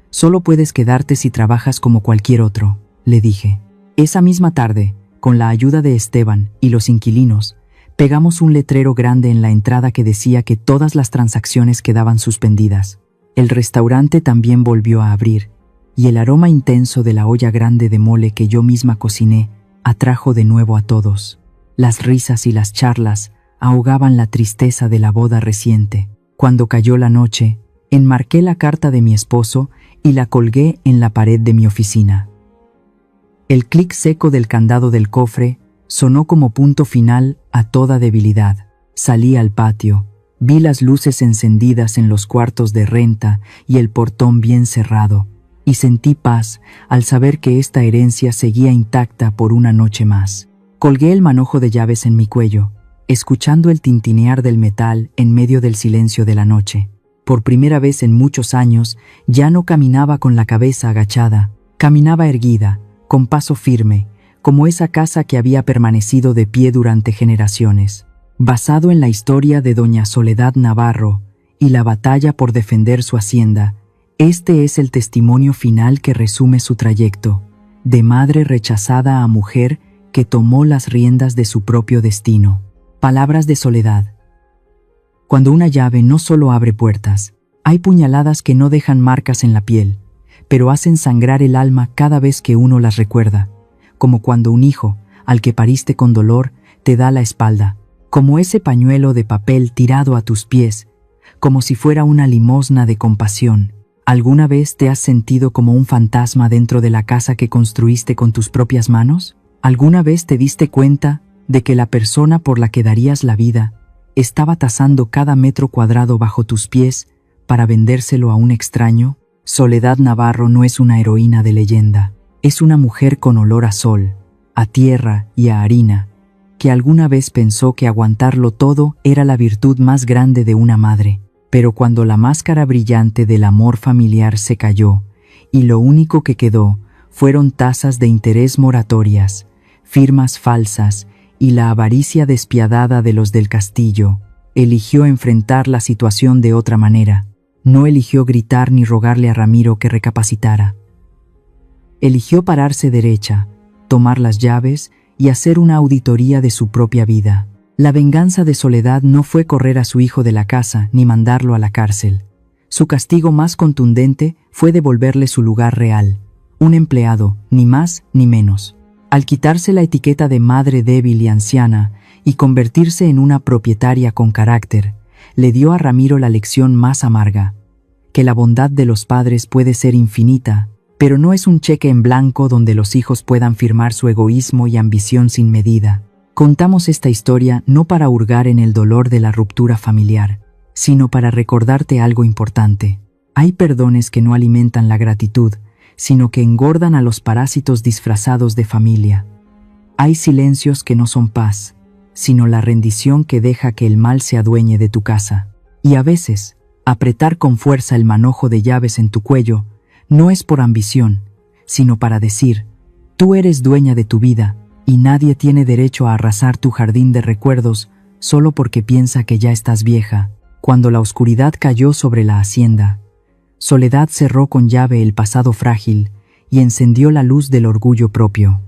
Solo puedes quedarte si trabajas como cualquier otro, le dije. Esa misma tarde, con la ayuda de Esteban y los inquilinos, pegamos un letrero grande en la entrada que decía que todas las transacciones quedaban suspendidas. El restaurante también volvió a abrir, y el aroma intenso de la olla grande de mole que yo misma cociné atrajo de nuevo a todos. Las risas y las charlas ahogaban la tristeza de la boda reciente. Cuando cayó la noche, enmarqué la carta de mi esposo y la colgué en la pared de mi oficina. El clic seco del candado del cofre sonó como punto final a toda debilidad. Salí al patio, vi las luces encendidas en los cuartos de renta y el portón bien cerrado, y sentí paz al saber que esta herencia seguía intacta por una noche más. Colgué el manojo de llaves en mi cuello, escuchando el tintinear del metal en medio del silencio de la noche. Por primera vez en muchos años, ya no caminaba con la cabeza agachada, caminaba erguida, con paso firme, como esa casa que había permanecido de pie durante generaciones. Basado en la historia de doña Soledad Navarro y la batalla por defender su hacienda, este es el testimonio final que resume su trayecto, de madre rechazada a mujer que tomó las riendas de su propio destino. Palabras de Soledad. Cuando una llave no solo abre puertas, hay puñaladas que no dejan marcas en la piel, pero hacen sangrar el alma cada vez que uno las recuerda, como cuando un hijo, al que pariste con dolor, te da la espalda, como ese pañuelo de papel tirado a tus pies, como si fuera una limosna de compasión. ¿Alguna vez te has sentido como un fantasma dentro de la casa que construiste con tus propias manos? ¿Alguna vez te diste cuenta de que la persona por la que darías la vida estaba tasando cada metro cuadrado bajo tus pies para vendérselo a un extraño? Soledad Navarro no es una heroína de leyenda, es una mujer con olor a sol, a tierra y a harina, que alguna vez pensó que aguantarlo todo era la virtud más grande de una madre. Pero cuando la máscara brillante del amor familiar se cayó, y lo único que quedó fueron tasas de interés moratorias, firmas falsas y la avaricia despiadada de los del castillo, eligió enfrentar la situación de otra manera. No eligió gritar ni rogarle a Ramiro que recapacitara. Eligió pararse derecha, tomar las llaves y hacer una auditoría de su propia vida. La venganza de Soledad no fue correr a su hijo de la casa ni mandarlo a la cárcel. Su castigo más contundente fue devolverle su lugar real, un empleado, ni más ni menos. Al quitarse la etiqueta de madre débil y anciana y convertirse en una propietaria con carácter, le dio a Ramiro la lección más amarga, que la bondad de los padres puede ser infinita, pero no es un cheque en blanco donde los hijos puedan firmar su egoísmo y ambición sin medida. Contamos esta historia no para hurgar en el dolor de la ruptura familiar, sino para recordarte algo importante. Hay perdones que no alimentan la gratitud, sino que engordan a los parásitos disfrazados de familia. Hay silencios que no son paz, sino la rendición que deja que el mal se adueñe de tu casa. Y a veces, apretar con fuerza el manojo de llaves en tu cuello no es por ambición, sino para decir, tú eres dueña de tu vida, y nadie tiene derecho a arrasar tu jardín de recuerdos solo porque piensa que ya estás vieja. Cuando la oscuridad cayó sobre la hacienda, Soledad cerró con llave el pasado frágil y encendió la luz del orgullo propio.